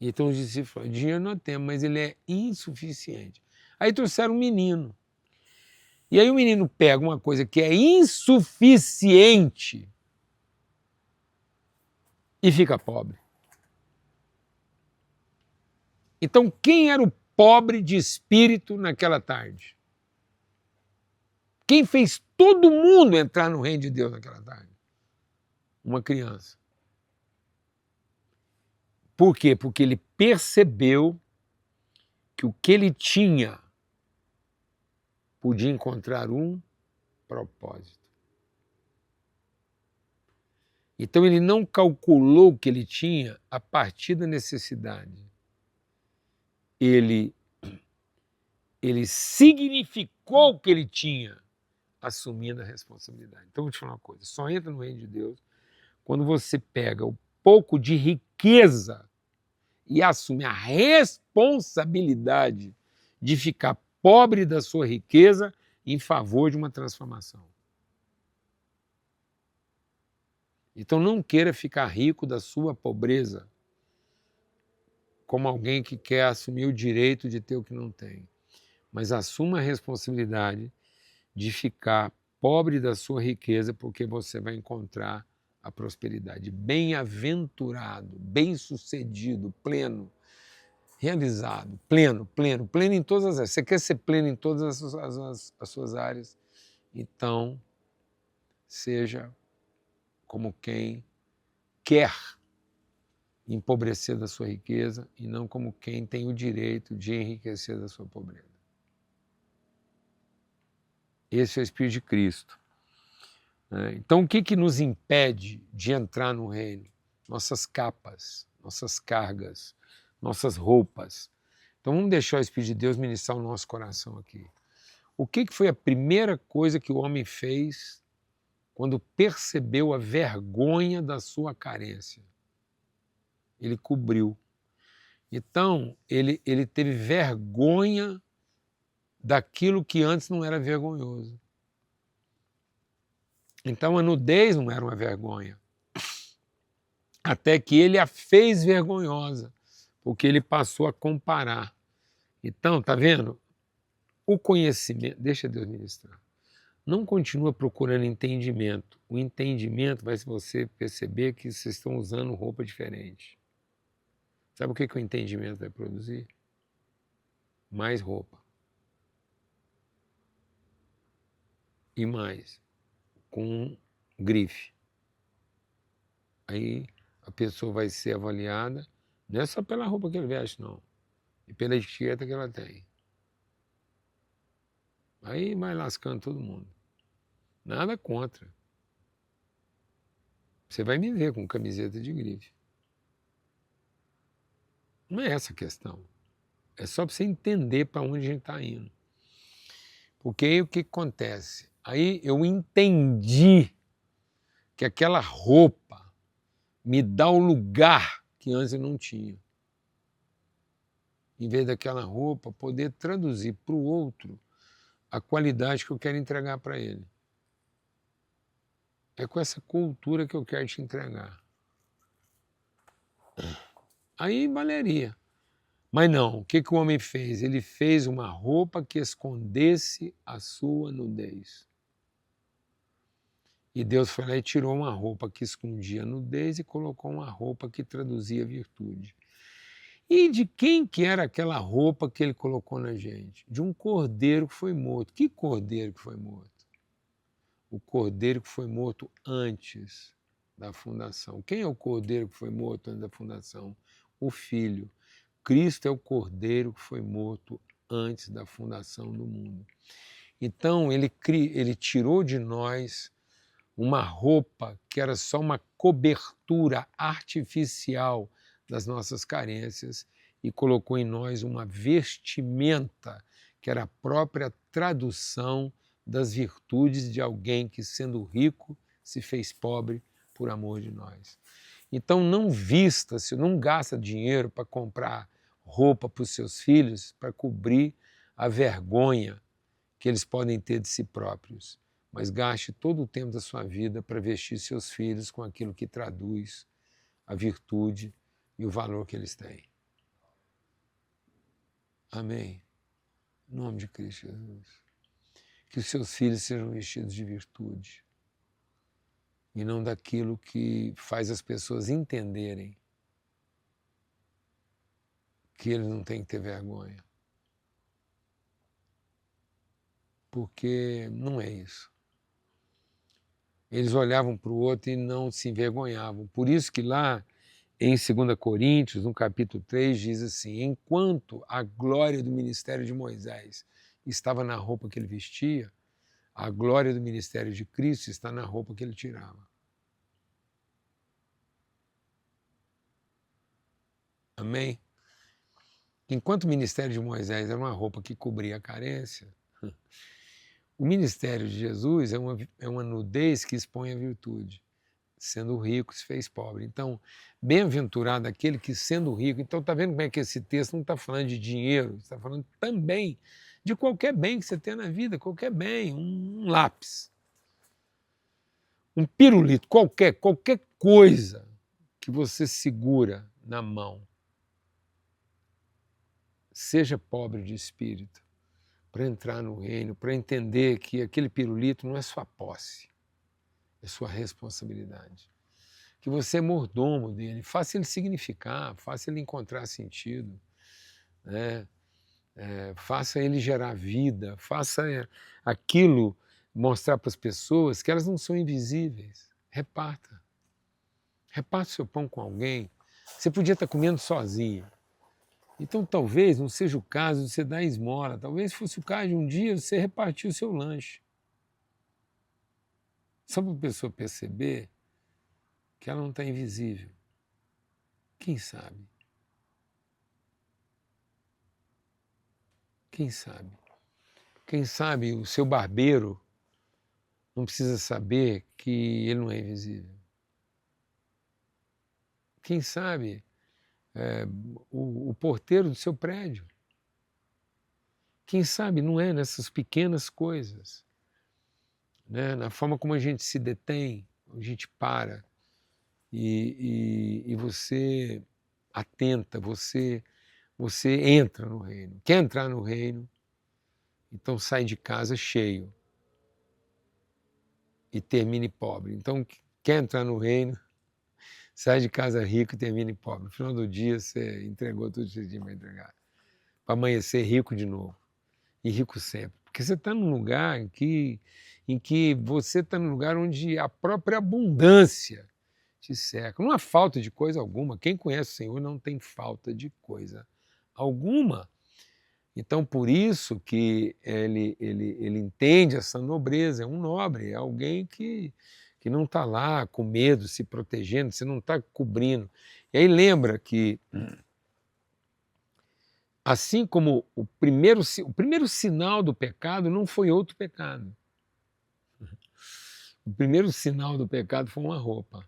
Então os discípulos falaram, dinheiro nós temos, mas ele é insuficiente. Aí trouxeram um menino. E aí o menino pega uma coisa que é insuficiente e fica pobre. Então quem era o pobre de espírito naquela tarde? Quem fez todo mundo entrar no reino de Deus naquela tarde? Uma criança. Por quê? Porque ele percebeu que o que ele tinha podia encontrar um propósito. Então ele não calculou o que ele tinha a partir da necessidade. Ele significou o que ele tinha, assumindo a responsabilidade. Então vou te falar uma coisa, só entra no reino de Deus quando você pega o pouco de riqueza e assume a responsabilidade de ficar pobre da sua riqueza em favor de uma transformação. Então não queira ficar rico da sua pobreza como alguém que quer assumir o direito de ter o que não tem. Mas assuma a responsabilidade de ficar pobre da sua riqueza, porque você vai encontrar a prosperidade. Bem-aventurado, bem-sucedido, pleno, realizado, pleno em todas as áreas. Você quer ser pleno em todas as suas áreas? Então, seja como quem quer empobrecer da sua riqueza e não como quem tem o direito de enriquecer da sua pobreza. Esse é o Espírito de Cristo. Então, o que nos impede de entrar no reino? Nossas capas, nossas cargas, nossas roupas. Então, vamos deixar o Espírito de Deus ministrar o nosso coração aqui. O que foi a primeira coisa que o homem fez quando percebeu a vergonha da sua carência? Ele cobriu. Então, ele teve vergonha daquilo que antes não era vergonhoso. Então, a nudez não era uma vergonha. Até que ele a fez vergonhosa, porque ele passou a comparar. Então, tá vendo? O conhecimento, deixa Deus ministrar. Não continua procurando entendimento. O entendimento vai você perceber que vocês estão usando roupa diferente. Sabe o que o entendimento vai produzir? Mais roupa. E mais, com grife. Aí a pessoa vai ser avaliada, não é só pela roupa que ele veste, não. E pela etiqueta que ela tem. Aí vai lascando todo mundo. Nada contra. Você vai me ver com camiseta de grife. Não é essa a questão. É só para você entender para onde a gente está indo. Porque aí o que acontece? Aí eu entendi que aquela roupa me dá o lugar que antes eu não tinha. Em vez daquela roupa poder traduzir para o outro a qualidade que eu quero entregar para ele. É com essa cultura que eu quero te entregar. Aí valeria. Mas não, o que o homem fez? Ele fez uma roupa que escondesse a sua nudez. E Deus foi lá e tirou uma roupa que escondia a nudez e colocou uma roupa que traduzia a virtude. E de quem que era aquela roupa que ele colocou na gente? De um cordeiro que foi morto. Que cordeiro que foi morto? O cordeiro que foi morto antes da fundação. Quem é o cordeiro que foi morto antes da fundação? O Filho. Cristo é o cordeiro que foi morto antes da fundação do mundo. Então, ele tirou de nós uma roupa que era só uma cobertura artificial das nossas carências e colocou em nós uma vestimenta que era a própria tradução das virtudes de alguém que, sendo rico, se fez pobre por amor de nós. Então não vista-se, não gasta dinheiro para comprar roupa para os seus filhos para cobrir a vergonha que eles podem ter de si próprios, mas gaste todo o tempo da sua vida para vestir seus filhos com aquilo que traduz a virtude e o valor que eles têm. Amém? Em nome de Cristo Jesus. Que os seus filhos sejam vestidos de virtude e não daquilo que faz as pessoas entenderem que eles não têm que ter vergonha. Porque não é isso. Eles olhavam para o outro e não se envergonhavam. Por isso que lá em 2 Coríntios, no capítulo 3, diz assim: enquanto a glória do ministério de Moisés estava na roupa que ele vestia, a glória do ministério de Cristo está na roupa que ele tirava. Amém? Enquanto o ministério de Moisés era uma roupa que cobria a carência, o ministério de Jesus é uma nudez que expõe a virtude. Sendo rico, se fez pobre. Então, bem-aventurado aquele que, sendo rico... Então, está vendo como é que esse texto não está falando de dinheiro, está falando também de qualquer bem que você tenha na vida, qualquer bem, um lápis, um pirulito, qualquer coisa que você segura na mão. Seja pobre de espírito para entrar no reino, para entender que aquele pirulito não é sua posse, é sua responsabilidade. Que você é mordomo dele, faça ele significar, faça ele encontrar sentido, né? Faça ele gerar vida, faça aquilo mostrar para as pessoas que elas não são invisíveis. Reparta. Reparta o seu pão com alguém. Você podia estar comendo sozinho. Então talvez não seja o caso de você dar esmola, talvez fosse o caso de um dia você repartir o seu lanche. Só para a pessoa perceber que ela não está invisível. Quem sabe? Quem sabe? Quem sabe o seu barbeiro não precisa saber que ele não é invisível. Quem sabe o porteiro do seu prédio. Quem sabe não é nessas pequenas coisas, né? Na forma como a gente se detém, a gente para e você atenta, você entra no reino. Quer entrar no reino? Então sai de casa cheio e termine pobre. Então quer entrar no reino? Sai de casa rico e termine pobre. No final do dia você entregou tudo que você tinha para entregar. Para amanhecer rico de novo. E rico sempre. Porque você está num lugar em que você está num lugar onde a própria abundância te cerca. Não há falta de coisa alguma. Quem conhece o Senhor não tem falta de coisa alguma. Então, por isso que ele entende essa nobreza. É um nobre, é alguém que não está lá com medo, se protegendo, você não está cobrindo. E aí lembra que, assim como o primeiro sinal do pecado não foi outro pecado. O primeiro sinal do pecado foi uma roupa.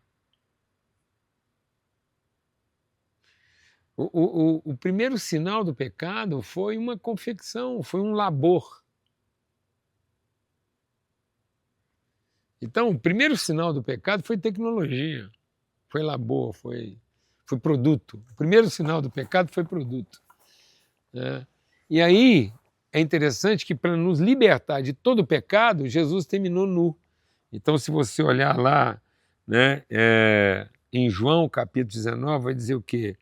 O primeiro sinal do pecado foi uma confecção, foi um labor. Então, o primeiro sinal do pecado foi tecnologia, foi labor, foi produto. O primeiro sinal do pecado foi produto, né? E aí é interessante que, para nos libertar de todo o pecado, Jesus terminou nu. Então, se você olhar lá, né, em João capítulo 19, vai dizer o quê?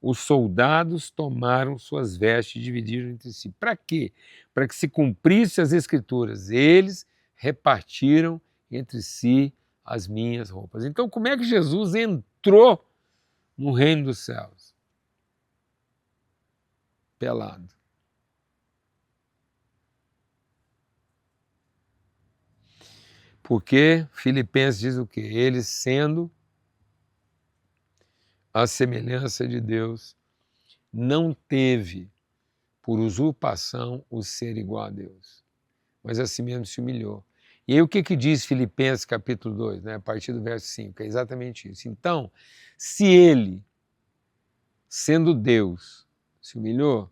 Os soldados tomaram suas vestes e dividiram entre si. Para quê? Para que se cumprisse as escrituras. Eles repartiram entre si as minhas roupas. Então, como é que Jesus entrou no reino dos céus? Pelado. Porque Filipenses diz o quê? Ele sendo a semelhança de Deus, não teve por usurpação o ser igual a Deus, mas a si mesmo se humilhou. E aí o que diz Filipenses capítulo 2, né, a partir do verso 5? É exatamente isso. Então, se ele, sendo Deus, se humilhou,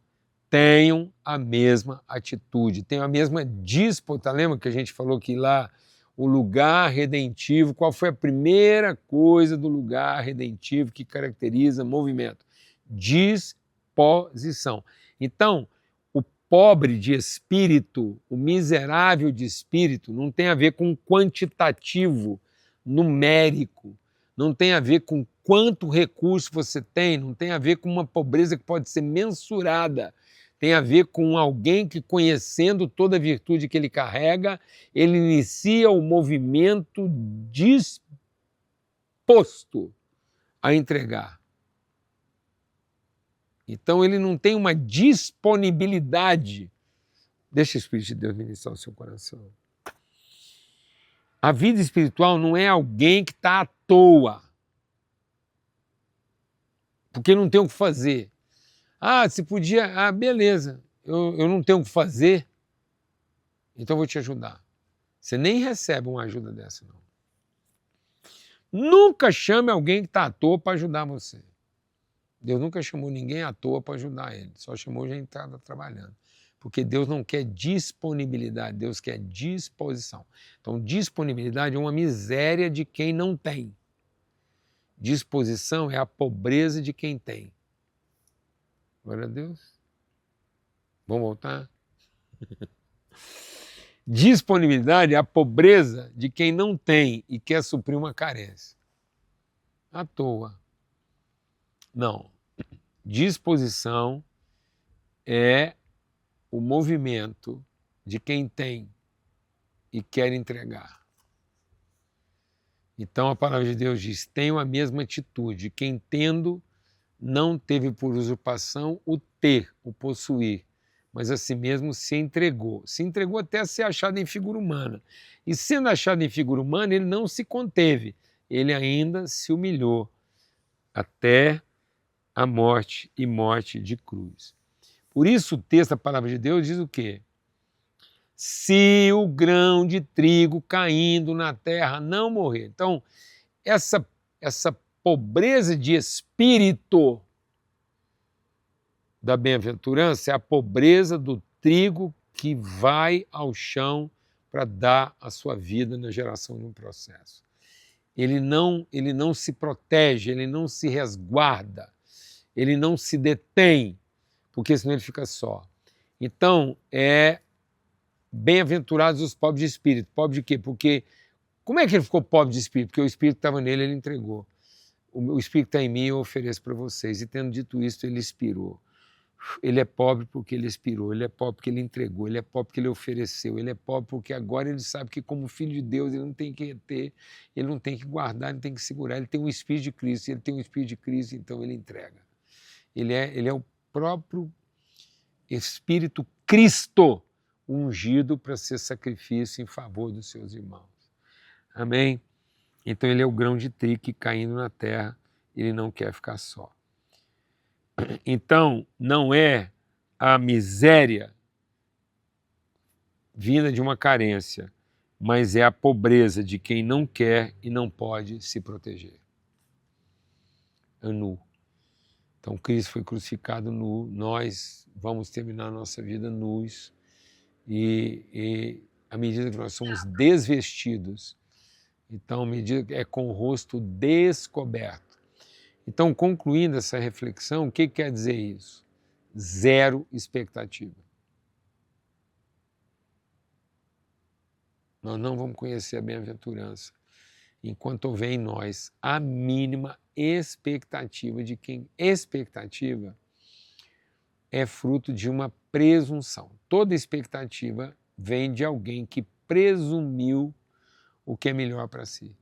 tenham a mesma atitude, tenham a mesma disposição. Lembra que a gente falou que lá o lugar redentivo, qual foi a primeira coisa do lugar redentivo que caracteriza movimento? Disposição. Então, o pobre de espírito, o miserável de espírito, não tem a ver com quantitativo, numérico, não tem a ver com quanto recurso você tem, não tem a ver com uma pobreza que pode ser mensurada, tem a ver com alguém que, conhecendo toda a virtude que ele carrega, ele inicia o movimento disposto a entregar. Então ele não tem uma disponibilidade. Deixa o Espírito de Deus ministrar o seu coração. A vida espiritual não é alguém que está à toa, porque não tem o que fazer. Ah, se podia... Ah, beleza, eu não tenho o que fazer, então eu vou te ajudar. Você nem recebe uma ajuda dessa, não. Nunca chame alguém que está à toa para ajudar você. Deus nunca chamou ninguém à toa para ajudar ele, só chamou gente que está trabalhando. Porque Deus não quer disponibilidade, Deus quer disposição. Então, disponibilidade é uma miséria de quem não tem. Disposição é a pobreza de quem tem. Glória a Deus. Vamos voltar? Disponibilidade é a pobreza de quem não tem e quer suprir uma carência. À toa. Não. Disposição é o movimento de quem tem e quer entregar. Então a palavra de Deus diz: tenham a mesma atitude. Quem tendo não teve por usurpação o ter, o possuir, mas a si mesmo se entregou. Se entregou até a ser achado em figura humana. E sendo achado em figura humana, ele não se conteve, ele ainda se humilhou até a morte e morte de cruz. Por isso o texto da palavra de Deus diz o quê? Se o grão de trigo caindo na terra não morrer. Então, essa pobreza de espírito da bem-aventurança é a pobreza do trigo que vai ao chão para dar a sua vida na geração de um processo. Ele não se protege, ele não se resguarda, ele não se detém, porque senão ele fica só. Então, bem-aventurados os pobres de espírito. Pobre de quê? Porque, como é que ele ficou pobre de espírito? Porque o espírito que estava nele, ele entregou. O espírito que está em mim, eu ofereço para vocês. E tendo dito isso, ele expirou. Ele é pobre porque ele expirou, ele é pobre porque ele entregou, ele é pobre porque ele ofereceu, ele é pobre porque agora ele sabe que, como filho de Deus, ele não tem que reter, ele não tem que guardar, ele não tem que segurar, ele tem um espírito de Cristo, ele tem um espírito de Cristo, então ele entrega. Ele é o próprio Espírito Cristo ungido para ser sacrifício em favor dos seus irmãos. Amém? Então ele é o grão de trigo que, caindo na terra, ele não quer ficar só. Então, não é a miséria vinda de uma carência, mas é a pobreza de quem não quer e não pode se proteger. É nu. Então, Cristo foi crucificado nu, nós vamos terminar a nossa vida nus, e à medida que nós somos desvestidos, Então, medida é com o rosto descoberto. Então, concluindo essa reflexão, o que quer dizer isso? Zero expectativa. Nós não vamos conhecer a bem-aventurança enquanto houver em nós a mínima expectativa de quem... Expectativa é fruto de uma presunção. Toda expectativa vem de alguém que presumiu o que é melhor para si.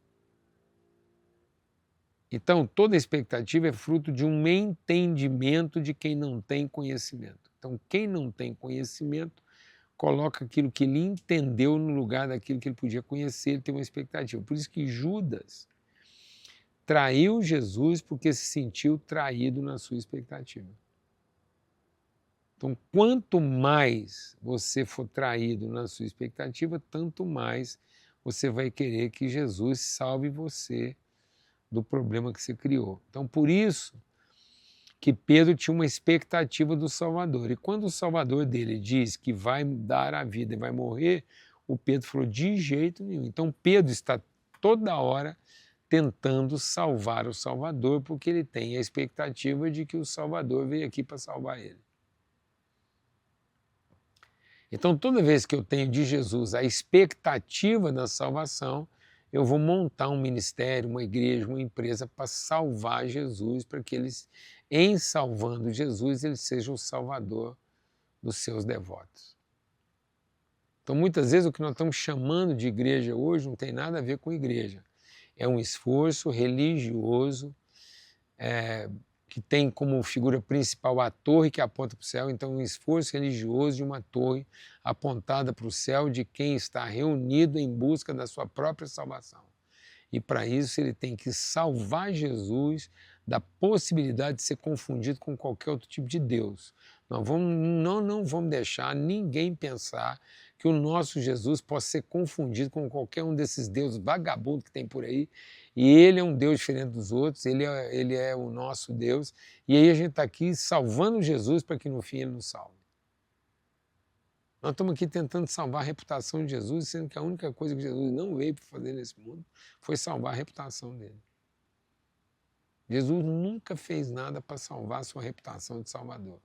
Então, toda expectativa é fruto de um entendimento de quem não tem conhecimento. Então, quem não tem conhecimento coloca aquilo que ele entendeu no lugar daquilo que ele podia conhecer, ele tem uma expectativa. Por isso que Judas traiu Jesus porque se sentiu traído na sua expectativa. Então, quanto mais você for traído na sua expectativa, tanto mais você vai querer que Jesus salve você do problema que você criou. Então, por isso que Pedro tinha uma expectativa do Salvador. E quando o Salvador dele diz que vai dar a vida e vai morrer, o Pedro falou, de jeito nenhum. Então, Pedro está toda hora tentando salvar o Salvador, porque ele tem a expectativa de que o Salvador veio aqui para salvar ele. Então, toda vez que eu tenho de Jesus a expectativa da salvação, eu vou montar um ministério, uma igreja, uma empresa para salvar Jesus, para que eles, em salvando Jesus, ele seja o salvador dos seus devotos. Então, muitas vezes, o que nós estamos chamando de igreja hoje não tem nada a ver com igreja. É um esforço religioso, que tem como figura principal a torre que aponta para o céu, então um esforço religioso de uma torre apontada para o céu de quem está reunido em busca da sua própria salvação. E para isso ele tem que salvar Jesus da possibilidade de ser confundido com qualquer outro tipo de Deus. Nós não vamos deixar ninguém pensar que o nosso Jesus possa ser confundido com qualquer um desses deuses vagabundos que tem por aí. E ele é um Deus diferente dos outros, ele é o nosso Deus. E aí a gente está aqui salvando Jesus para que no fim ele nos salve. Nós estamos aqui tentando salvar a reputação de Jesus, sendo que a única coisa que Jesus não veio para fazer nesse mundo foi salvar a reputação dele. Jesus nunca fez nada para salvar a sua reputação de Salvador.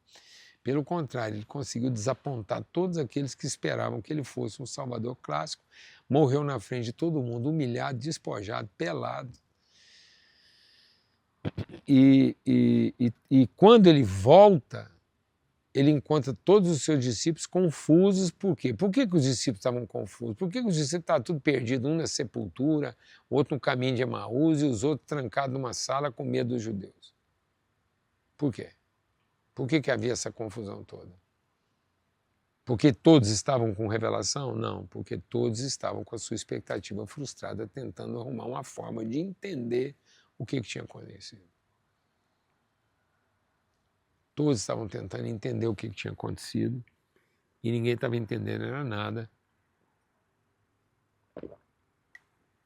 Pelo contrário, ele conseguiu desapontar todos aqueles que esperavam que ele fosse um Salvador clássico, morreu na frente de todo mundo, humilhado, despojado, pelado. E quando ele volta, ele encontra todos os seus discípulos confusos. Por quê? Por que os discípulos estavam confusos? Por que os discípulos estavam tudo perdidos, um na sepultura, outro no caminho de Emaús e os outros trancados numa sala com medo dos judeus? Por quê? Por que havia essa confusão toda? Porque todos estavam com revelação? Não, porque todos estavam com a sua expectativa frustrada, tentando arrumar uma forma de entender o que tinha acontecido. Todos estavam tentando entender o que tinha acontecido e ninguém estava entendendo era nada.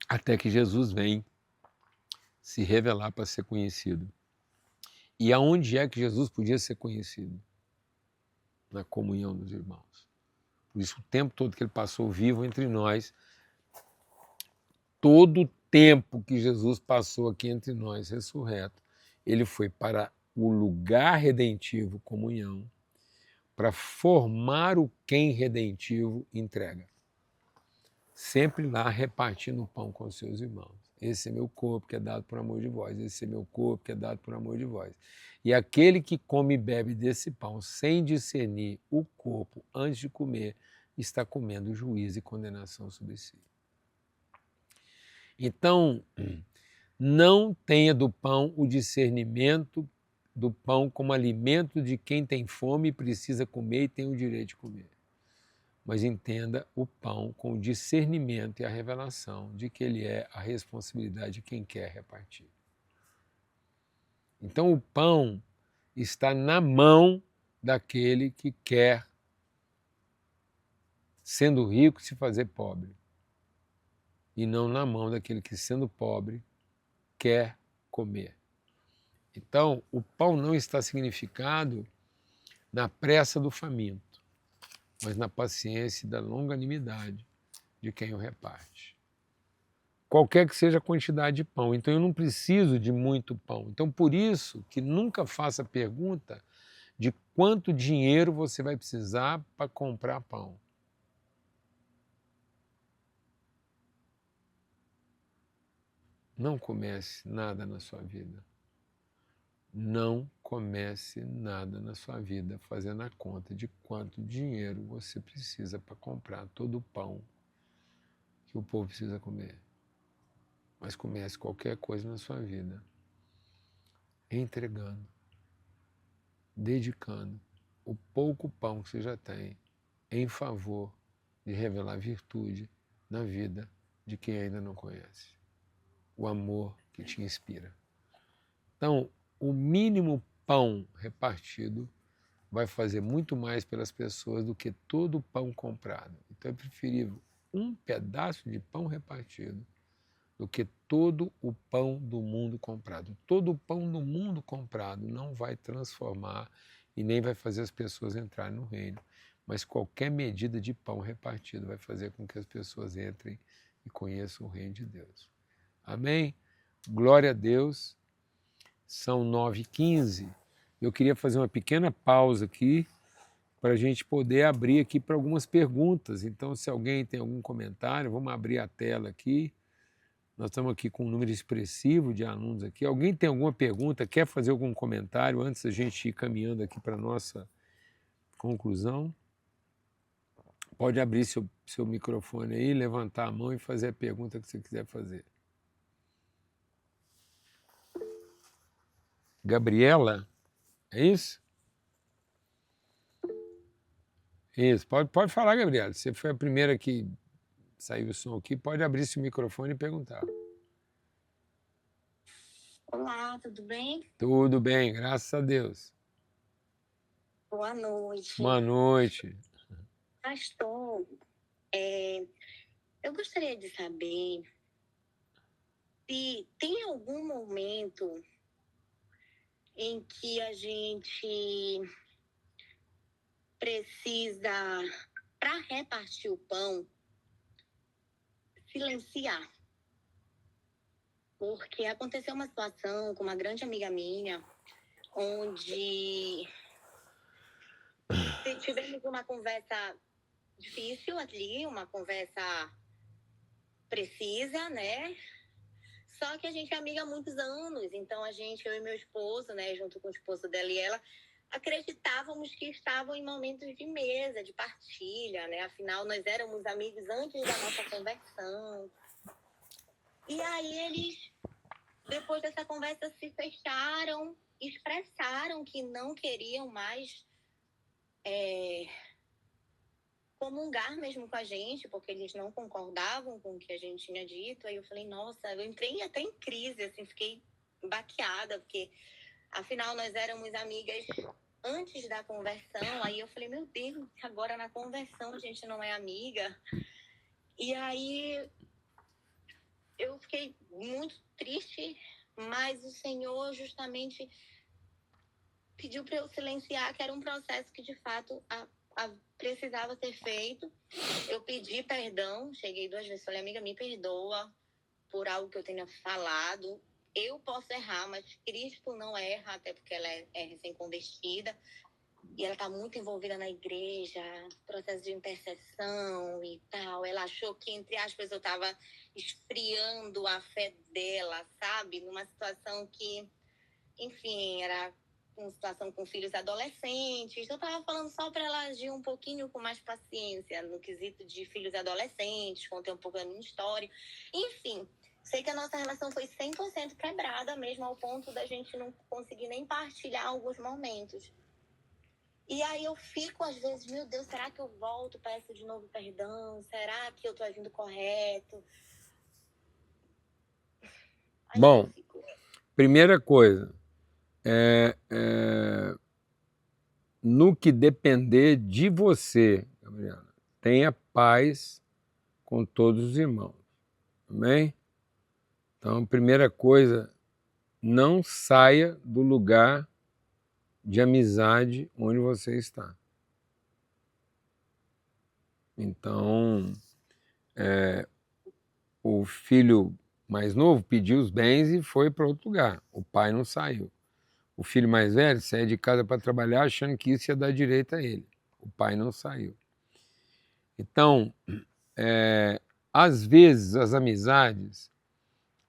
Até que Jesus vem se revelar para ser conhecido. E aonde é que Jesus podia ser conhecido? Na comunhão dos irmãos. Por isso, o tempo todo que ele passou vivo entre nós, todo o tempo que Jesus passou aqui entre nós, ressurreto, ele foi para o lugar redentivo, comunhão, para formar o quem redentivo entrega. Sempre lá repartindo o pão com os seus irmãos. Esse é meu corpo que é dado por amor de vós, esse é meu corpo que é dado por amor de vós. E aquele que come e bebe desse pão sem discernir o corpo antes de comer, está comendo juízo e condenação sobre si. Então, não tenha do pão o discernimento do pão como alimento de quem tem fome e precisa comer e tem o direito de comer. Mas entenda o pão com o discernimento e a revelação de que ele é a responsabilidade de quem quer repartir. Então o pão está na mão daquele que quer, sendo rico, se fazer pobre. E não na mão daquele que, sendo pobre, quer comer. Então, o pão não está significado na pressa do faminto, mas na paciência e da longanimidade de quem o reparte. qualquer que seja a quantidade de pão. Então eu não preciso de muito pão. Então por isso que nunca faça pergunta de quanto dinheiro você vai precisar para comprar pão. Não comece nada na sua vida. Não comece nada na sua vida fazendo a conta de quanto dinheiro você precisa para comprar todo o pão que o povo precisa comer. Mas comece qualquer coisa na sua vida entregando, dedicando o pouco pão que você já tem em favor de revelar virtude na vida de quem ainda não conhece. O amor que te inspira. Então, o mínimo pão repartido vai fazer muito mais pelas pessoas do que todo o pão comprado. Então é preferível um pedaço de pão repartido do que todo o pão do mundo comprado. Todo o pão do mundo comprado não vai transformar e nem vai fazer as pessoas entrarem no reino. Mas qualquer medida de pão repartido vai fazer com que as pessoas entrem e conheçam o reino de Deus. Amém? Glória a Deus. São 9h15. Eu queria fazer uma pequena pausa aqui para a gente poder abrir aqui para algumas perguntas. Então, se alguém tem algum comentário, vamos abrir a tela aqui. Nós estamos aqui com um número expressivo de alunos aqui. Alguém tem alguma pergunta, quer fazer algum comentário antes da gente ir caminhando aqui para a nossa conclusão? Pode abrir seu microfone aí, levantar a mão e fazer a pergunta que você quiser fazer. Gabriela, é isso? Isso, pode falar, Gabriela. Você foi a primeira que saiu o som aqui, pode abrir seu microfone e perguntar. Olá, tudo bem? Tudo bem, graças a Deus. Boa noite. Boa noite. Pastor, eu gostaria de saber se tem algum momento em que a gente precisa, para repartir o pão, silenciar. Porque aconteceu uma situação com uma grande amiga minha, onde tivemos uma conversa difícil ali, uma conversa precisa, né? Só que a gente é amiga há muitos anos, então eu e meu esposo, né, junto com o esposo dela e ela, acreditávamos que estavam em momentos de mesa, de partilha, né? Afinal, nós éramos amigos antes da nossa conversão. E aí eles, depois dessa conversa, se fecharam, expressaram que não queriam mais comungar mesmo com a gente, porque eles não concordavam com o que a gente tinha dito. Aí eu falei, nossa, eu entrei até em crise, assim, fiquei baqueada, porque afinal nós éramos amigas antes da conversão. Aí eu falei, meu Deus, agora na conversão a gente não é amiga. E aí eu fiquei muito triste, mas o Senhor justamente pediu para eu silenciar, que era um processo que de fato precisava ser feito. Eu pedi perdão, cheguei 2 vezes, falei, amiga, me perdoa por algo que eu tenha falado. Eu posso errar, mas Cristo não erra, até porque ela é recém-convertida. E ela está muito envolvida na igreja, processo de intercessão e tal. Ela achou que, entre aspas, eu estava esfriando a fé dela, sabe? Numa situação que, enfim, era uma situação com filhos adolescentes. Eu estava falando só para ela agir um pouquinho com mais paciência no quesito de filhos adolescentes, contei um pouco da minha história. Enfim, sei que a nossa relação foi 100% quebrada mesmo, ao ponto da gente não conseguir nem partilhar alguns momentos. E aí eu fico, às vezes, meu Deus, será que eu volto, peço de novo perdão? Será que eu estou agindo correto? Aí Bom, primeira coisa, no que depender de você, Gabriela, tenha paz com todos os irmãos. Amém? Então, primeira coisa, não saia do lugar de amizade onde você está. Então, o filho mais novo pediu os bens e foi para outro lugar. O pai não saiu. O filho mais velho saiu de casa para trabalhar achando que isso ia dar direito a ele. O pai não saiu. Então, às vezes, as amizades,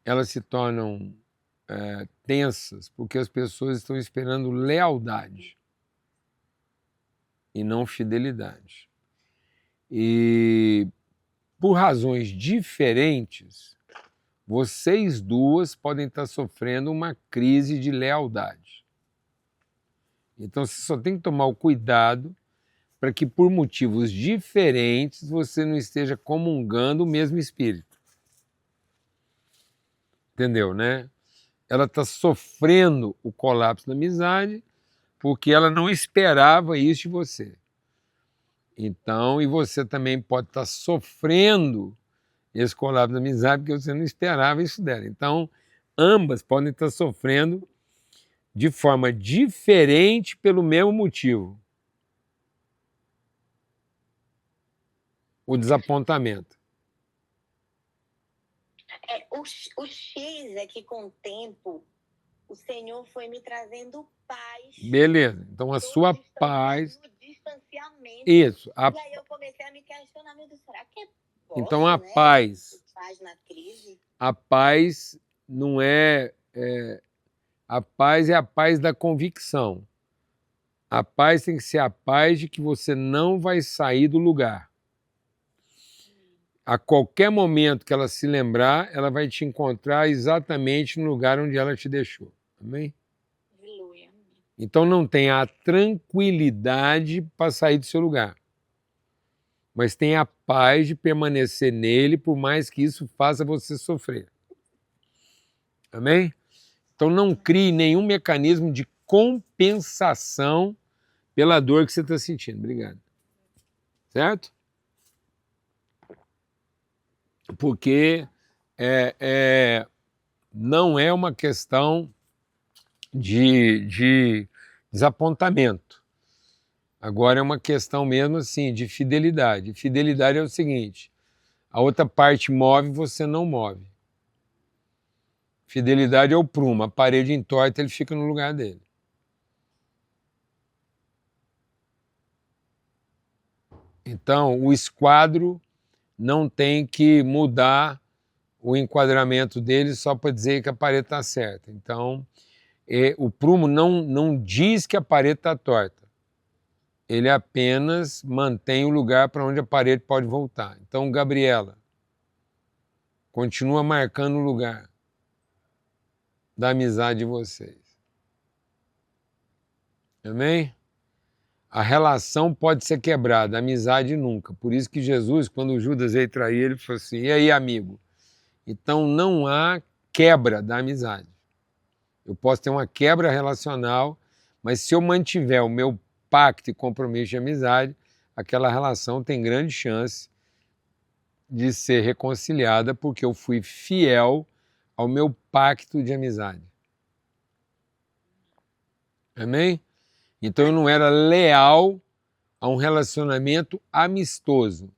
elas se tornam tensas porque as pessoas estão esperando lealdade e não fidelidade. E, por razões diferentes, vocês duas podem estar sofrendo uma crise de lealdade. Então, você só tem que tomar o cuidado para que, por motivos diferentes, você não esteja comungando o mesmo espírito. Entendeu, né? Ela está sofrendo o colapso da amizade porque ela não esperava isso de você. Então, e você também pode estar sofrendo esse colapso da amizade porque você não esperava isso dela. Então, ambas podem estar sofrendo de forma diferente pelo mesmo motivo. O desapontamento. O X é que com o tempo o Senhor foi me trazendo paz. Beleza. Então a sua paz. No distanciamento. Isso. E aí eu comecei a me questionar, meu Deus, será que é posso, então a paz. Paz na crise? A paz não é. A paz é a paz da convicção. A paz tem que ser a paz de que você não vai sair do lugar. A qualquer momento que ela se lembrar, ela vai te encontrar exatamente no lugar onde ela te deixou. Amém? Aleluia. Então não tenha a tranquilidade para sair do seu lugar, mas tenha a paz de permanecer nele, por mais que isso faça você sofrer. Amém? Então não crie nenhum mecanismo de compensação pela dor que você está sentindo. Obrigado. Certo? Porque não é uma questão de desapontamento. Agora é uma questão mesmo assim de fidelidade. Fidelidade é o seguinte: a outra parte move, você não move. Fidelidade é o prumo, a parede entorta, ele fica no lugar dele. Então, o esquadro não tem que mudar o enquadramento dele só para dizer que a parede está certa. Então, o prumo não diz que a parede está torta. Ele apenas mantém o lugar para onde a parede pode voltar. Então, Gabriela, continua marcando o lugar da amizade de vocês. Amém? A relação pode ser quebrada, a amizade nunca. Por isso que Jesus, quando o Judas veio trair, ele falou assim: e aí, amigo? Então não há quebra da amizade. Eu posso ter uma quebra relacional, mas se eu mantiver o meu pacto e compromisso de amizade, aquela relação tem grande chance de ser reconciliada porque eu fui fiel ao meu pacto de amizade. Amém? Então eu não era leal a um relacionamento amistoso.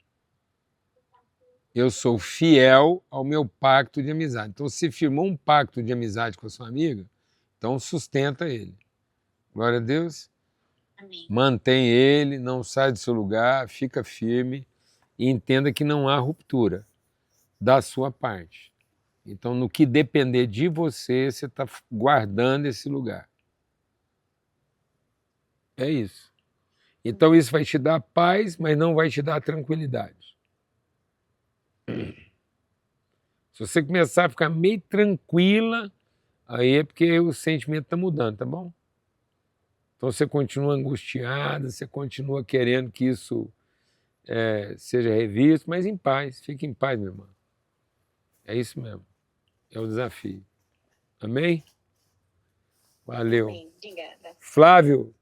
Eu sou fiel ao meu pacto de amizade. Então, se firmou um pacto de amizade com a sua amiga, então sustenta ele. Glória a Deus. Amém. Mantém ele, não sai do seu lugar, fica firme e entenda que não há ruptura da sua parte. Então, no que depender de você, você está guardando esse lugar. É isso. Então, isso vai te dar paz, mas não vai te dar tranquilidade. Se você começar a ficar meio tranquila, aí é porque o sentimento está mudando, tá bom? Então você continua angustiada, você continua querendo que isso seja revisto, mas em paz, fique em paz, meu irmão. É isso mesmo, é o desafio. Amém? Valeu. Amém. Obrigada. Flávio.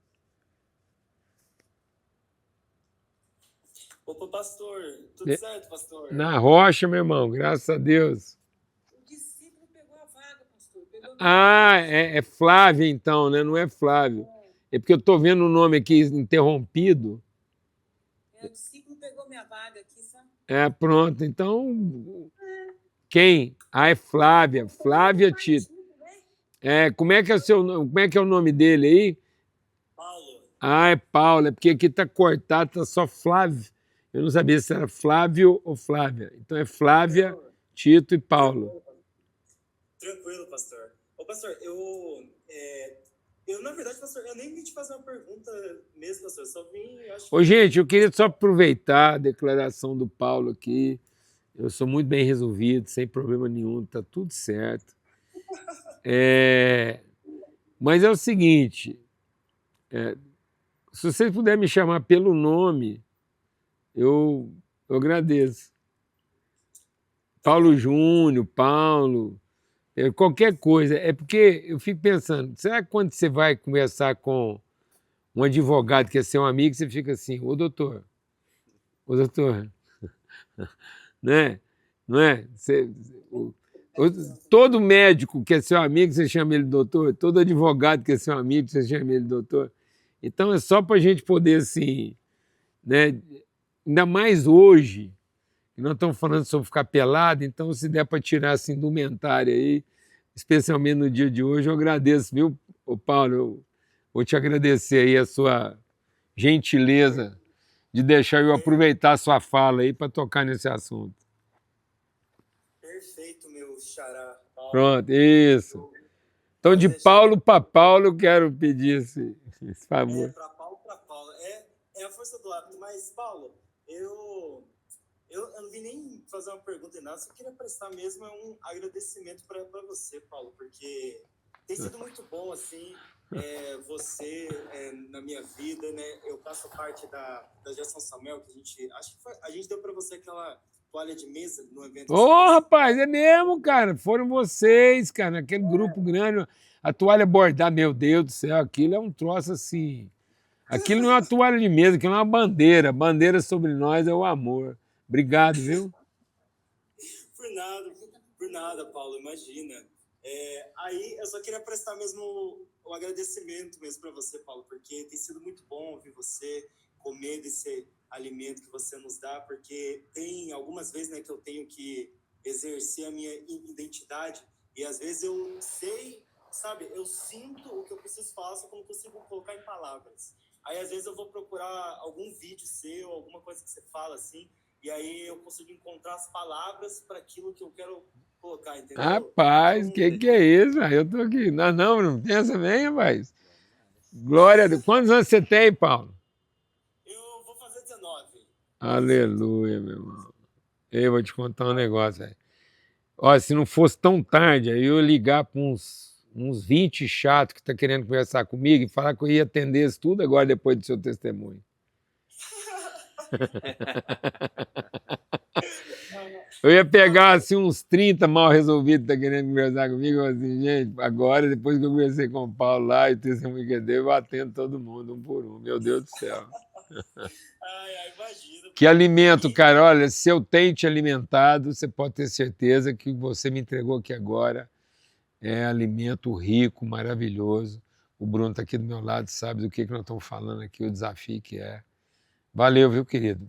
Opa, pastor, tudo certo, pastor? Na rocha, meu irmão, graças a Deus. O discípulo pegou a vaga, pastor. Pegou a É Flávio então, né? Não é Flávio. É porque eu estou vendo o nome aqui interrompido. O discípulo pegou minha vaga aqui, sabe? Pronto. Então, Quem? Ah, é Flávia. Flávia Tito. Como é que é o nome dele aí? Paulo. Ah, é Paulo. É porque aqui tá cortado, tá só Flávio. Eu não sabia se era Flávio ou Flávia. Então é Flávia, Tito e Paulo. Tranquilo, pastor. Ô, pastor, na verdade, pastor, eu nem vim te fazer uma pergunta mesmo, pastor. Eu só vim... Ô, gente, eu queria só aproveitar a declaração do Paulo aqui. Eu sou muito bem resolvido, sem problema nenhum, tá tudo certo. Mas é o seguinte, se vocês puderem me chamar pelo nome, eu agradeço. Paulo Júnior, Paulo, qualquer coisa. É porque eu fico pensando, será que quando você vai conversar com um advogado que é seu amigo, você fica assim, ô doutor, né? Não é? Todo médico que é seu amigo, você chama ele de doutor. Todo advogado que é seu amigo, você chama ele de doutor. Então é só para a gente poder, assim, né? Ainda mais hoje, que nós estamos falando sobre ficar pelado, então se der para tirar essa indumentária aí, especialmente no dia de hoje, eu agradeço, viu, ô Paulo? Eu vou te agradecer aí a sua gentileza de deixar eu aproveitar a sua fala aí para tocar nesse assunto. Perfeito, meu xará. Paulo. Pronto, isso. Então, de Paulo para Paulo, eu quero pedir esse favor. Para Paulo. É a força do hábito. Mas, Paulo, eu não vim nem fazer uma pergunta em nada, só queria prestar mesmo um agradecimento para você, Paulo, porque tem sido muito bom, assim, você na minha vida, né? Eu faço parte da Geração Samuel, que a gente deu para você aquela toalha de mesa no evento. Rapaz, é mesmo, cara. Foram vocês, cara, naquele grupo grande. A toalha bordada, meu Deus do céu, aquilo é um troço assim. Aquilo não é uma toalha de mesa, aquilo é uma bandeira. Bandeira sobre nós é o amor. Obrigado, viu? Por nada, Paulo, imagina. Aí eu só queria prestar mesmo um agradecimento mesmo para você, Paulo, porque tem sido muito bom ouvir você, comer desse alimento que você nos dá, porque tem algumas vezes, né, que eu tenho que exercer a minha identidade e às vezes eu sei, sabe, eu sinto o que eu preciso falar, só que eu não consigo colocar em palavras. Aí às vezes eu vou procurar algum vídeo seu, alguma coisa que você fala assim, e aí eu consigo encontrar as palavras para aquilo que eu quero colocar, entendeu? Rapaz, então, que é isso? Eu tô aqui. Não pensa bem, rapaz. Glória a Deus. Quantos anos você tem, Paulo? Eu vou fazer 19. Aleluia, meu irmão. Eu vou te contar um negócio aí. Olha, se não fosse tão tarde, aí eu ia ligar para uns 20 chatos que estão querendo conversar comigo e falar que eu ia atender isso tudo agora depois do seu testemunho. Eu ia pegar assim uns 30 mal resolvidos que estão querendo conversar comigo, e assim, gente, agora, depois que eu conversei com o Paulo lá e o testemunho que deu, eu atendo todo mundo, um por um. Meu Deus do céu. Imagina. Que alimento, cara. Olha, se eu tenho te alimentado, você pode ter certeza que o que você me entregou aqui agora é alimento rico, maravilhoso. O Bruno está aqui do meu lado, sabe do que nós estamos falando aqui, o desafio que é. Valeu, viu, querido?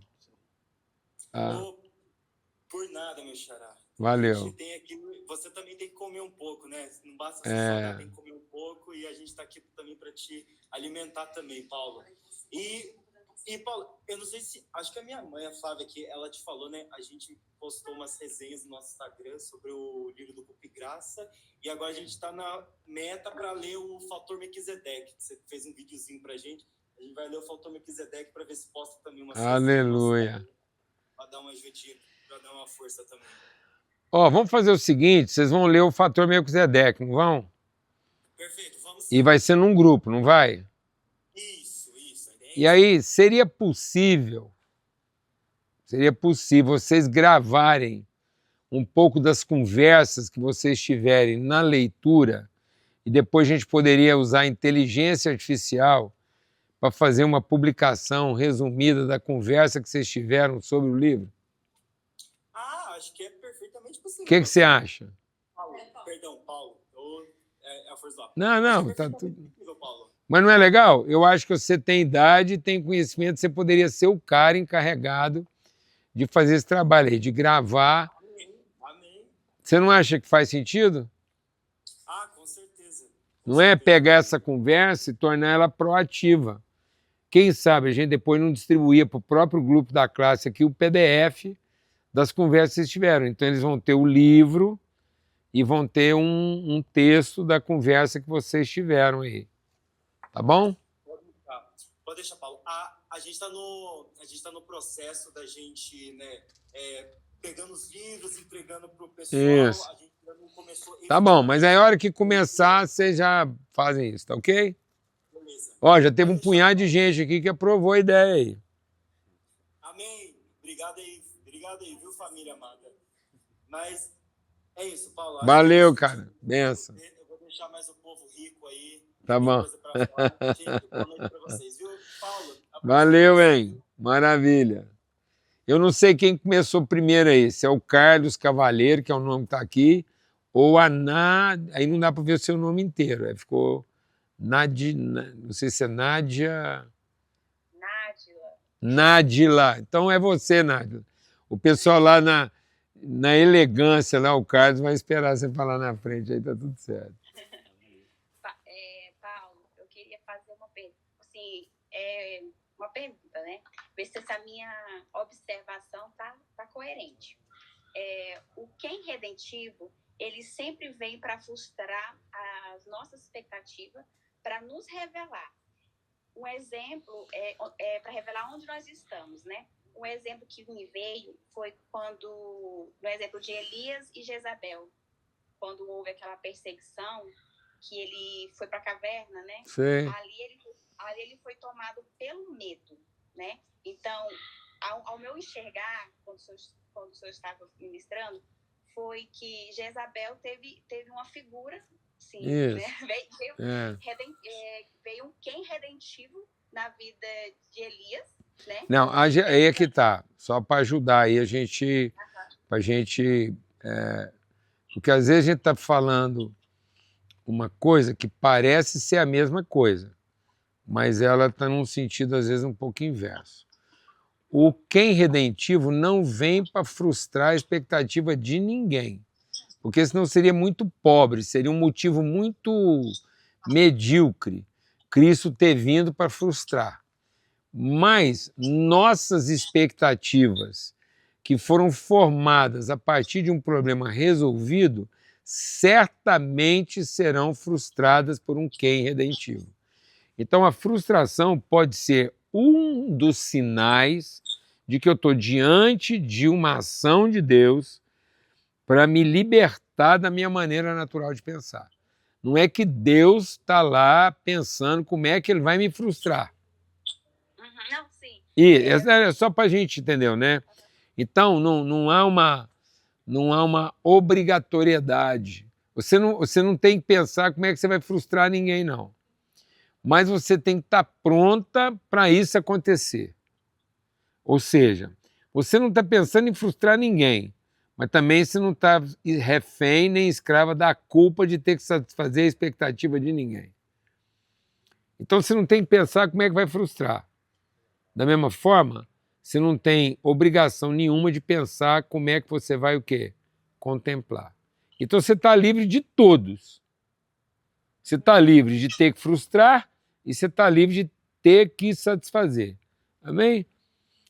Por nada, meu xará. Valeu. Você também tem que comer um pouco, né? Não basta você saudável, tem que comer um pouco e a gente está aqui também para te alimentar também, Paulo. E, Paulo, eu não sei se... Acho que a minha mãe, a Flávia, aqui, ela te falou, né? A gente postou umas resenhas no nosso Instagram sobre o livro do Culpa e Graça. E agora a gente está na meta para ler o Fator Melquisedeque. Você fez um videozinho pra gente. A gente vai ler o Fator Melquisedeque para ver se posta também uma Aleluia. Para dar uma ajudinha, para dar uma força também. Vamos fazer o seguinte, vocês vão ler o Fator Melquisedeque, não vão? Perfeito, vamos sim. E vai ser num grupo, não vai? Isso. E aí, seria possível vocês gravarem um pouco das conversas que vocês tiverem na leitura e depois a gente poderia usar a inteligência artificial para fazer uma publicação resumida da conversa que vocês tiveram sobre o livro? Acho que é perfeitamente possível. O que você acha? Paulo. É a força do Não, tá tudo... Mas não é legal? Eu acho que você tem idade, tem conhecimento, você poderia ser o cara encarregado de fazer esse trabalho aí, de gravar. Amém. Você não acha que faz sentido? Ah, com certeza. Não é pegar essa conversa e tornar ela proativa. Quem sabe a gente depois não distribuía para o próprio grupo da classe aqui o PDF das conversas que vocês tiveram. Então eles vão ter o livro e vão ter um texto da conversa que vocês tiveram aí. Tá bom? Pode deixar, Paulo. A gente está no processo da gente, né, pegando os livros, entregando para o pessoal. Isso. A gente ainda não começou. Tá bom, mas aí a hora que começar, vocês já fazem isso, tá ok? Beleza. Ó, já teve um punhado de gente aqui que aprovou a ideia aí. Amém. Obrigado aí, viu, família amada? Mas é isso, Paulo. Valeu, cara. Benção. Eu vou deixar mais o povo rico aí. Tá bom. Coisa pra falar. Gente, boa noite pra vocês, viu? Paulo. Valeu, hein? Maravilha. Eu não sei quem começou primeiro aí, se é o Carlos Cavaleiro, que é o nome que está aqui, ou a Nádia. Aí não dá para ver o seu nome inteiro. Aí ficou Nádia, não sei se é Nádia. Nádila. Então é você, Nádila. O pessoal lá na elegância, lá, o Carlos vai esperar você falar na frente, aí tá tudo certo. Paulo, eu queria fazer uma pergunta, assim, uma pergunta, né? Ver se essa minha observação tá coerente. O quem redentivo, ele sempre vem para frustrar as nossas expectativas, para nos revelar. Um exemplo para revelar onde nós estamos, né? Um exemplo que me veio foi no exemplo de Elias e Jezabel, quando houve aquela perseguição, que ele foi para a caverna, né? Sim. Ali ele foi tomado pelo medo, né? Então, ao meu enxergar, quando o senhor estava ministrando, foi que Jezabel teve uma figura, sim, né? Veio um quem redentivo na vida de Elias, né? Não, aí é que tá, só para ajudar aí a gente, porque às vezes a gente está falando uma coisa que parece ser a mesma coisa, mas ela está num sentido às vezes um pouco inverso. O quem redentivo não vem para frustrar a expectativa de ninguém, porque senão seria muito pobre, seria um motivo muito medíocre Cristo ter vindo para frustrar. Mas nossas expectativas, que foram formadas a partir de um problema resolvido, certamente serão frustradas por um quem redentivo. Então, a frustração pode ser um dos sinais de que eu estou diante de uma ação de Deus para me libertar da minha maneira natural de pensar. Não é que Deus está lá pensando como é que ele vai me frustrar. Não, sim. E é só para a gente entender, né? Então, não há uma obrigatoriedade. Você não tem que pensar como é que você vai frustrar ninguém, não. Mas você tem que estar pronta para isso acontecer. Ou seja, você não está pensando em frustrar ninguém, mas também você não está refém nem escrava da culpa de ter que satisfazer a expectativa de ninguém. Então você não tem que pensar como é que vai frustrar. Da mesma forma, você não tem obrigação nenhuma de pensar como é que você vai o quê? Contemplar. Então você está livre de todos. Você está livre de ter que frustrar e você está livre de ter que satisfazer. Amém?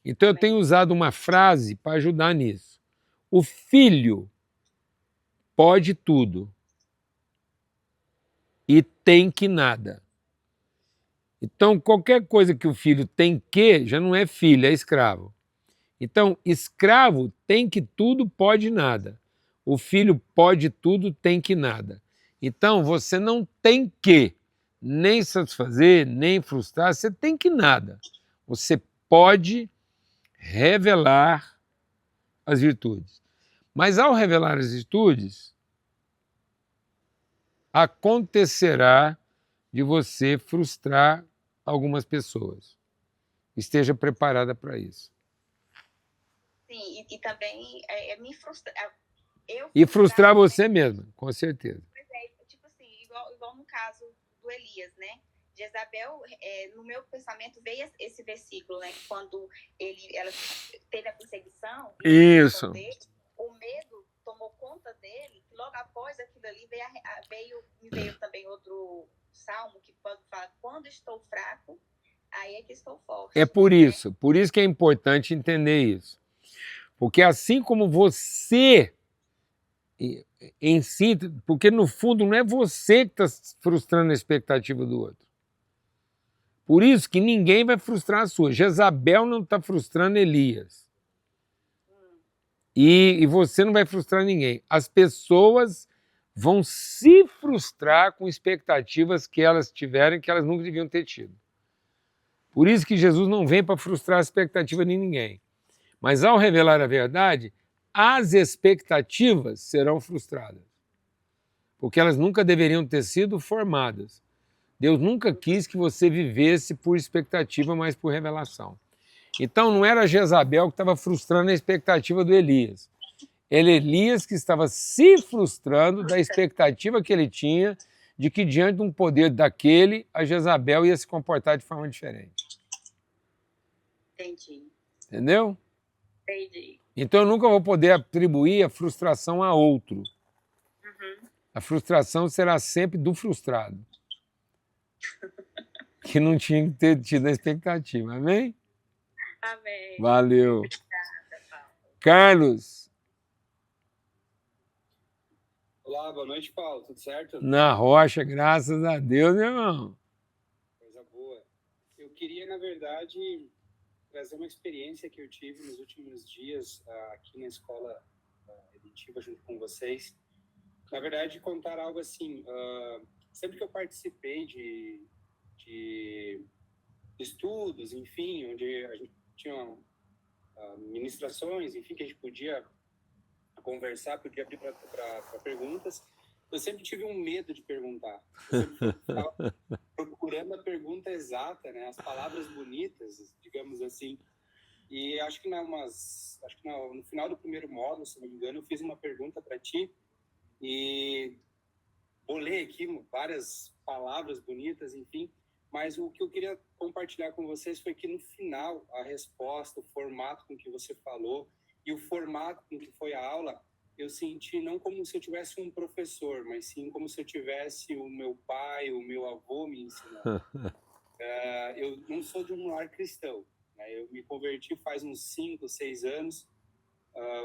Então eu tenho usado uma frase para ajudar nisso. O filho pode tudo e tem que nada. Então, qualquer coisa que o filho tem que, já não é filho, é escravo. Então, escravo tem que tudo, pode nada. O filho pode tudo, tem que nada. Então, você não tem que nem satisfazer, nem frustrar, você tem que nada. Você pode revelar as virtudes. Mas, ao revelar as virtudes, acontecerá de você frustrar algumas pessoas. Esteja preparada para isso. Sim, e também me frustra. E frustrar você mesma, com certeza. Pois tipo assim, igual no caso do Elias, né? Jezabel, no meu pensamento veio esse versículo, né? Quando ela teve a perseguição, isso. o medo tomou conta dele após aquilo ali, me veio também outro salmo que pode falar, quando estou fraco, aí é que estou forte. É por isso que é importante entender isso. Porque assim como você em si, porque no fundo não é você que está frustrando a expectativa do outro. Por isso que ninguém vai frustrar a sua. Jezabel não está frustrando Elias. E você não vai frustrar ninguém. As pessoas vão se frustrar com expectativas que elas tiverem que elas nunca deviam ter tido. Por isso que Jesus não vem para frustrar a expectativa de ninguém. Mas ao revelar a verdade, as expectativas serão frustradas. Porque elas nunca deveriam ter sido formadas. Deus nunca quis que você vivesse por expectativa, mas por revelação. Então não era Jezabel que estava frustrando a expectativa do Elias. Era Elias que estava se frustrando da expectativa que ele tinha de que diante de um poder daquele, a Jezabel ia se comportar de forma diferente. Entendi. Entendeu? Entendi. Então eu nunca vou poder atribuir a frustração a outro. A frustração será sempre do frustrado. Que não tinha que ter tido a expectativa. Amém? Amém. Valeu. Obrigada, Paulo. Carlos, Olá, boa noite, Paulo. Tudo certo? na rocha, graças a Deus, meu irmão. Coisa boa. Eu queria, na verdade, trazer uma experiência que eu tive nos últimos dias aqui na escola eletiva junto com vocês. Na verdade, contar algo assim. Sempre que eu participei de estudos, enfim, onde a gente tinha ministrações, enfim, que a gente podia conversar, podia abrir para perguntas, eu sempre tive um medo de perguntar. Eu sempre estava procurando a pergunta exata, né? As palavras bonitas, digamos assim. E acho que no final do primeiro módulo, se não me engano, eu fiz uma pergunta para ti e bolei aqui várias palavras bonitas, enfim. Mas o que eu queria compartilhar com vocês foi que no final, a resposta, o formato com que você falou e o formato com que foi a aula, eu senti não como se eu tivesse um professor, mas sim como se eu tivesse o meu pai, o meu avô me ensinando. Eu não sou de um lar cristão, né? Eu me converti faz uns 5, 6 anos.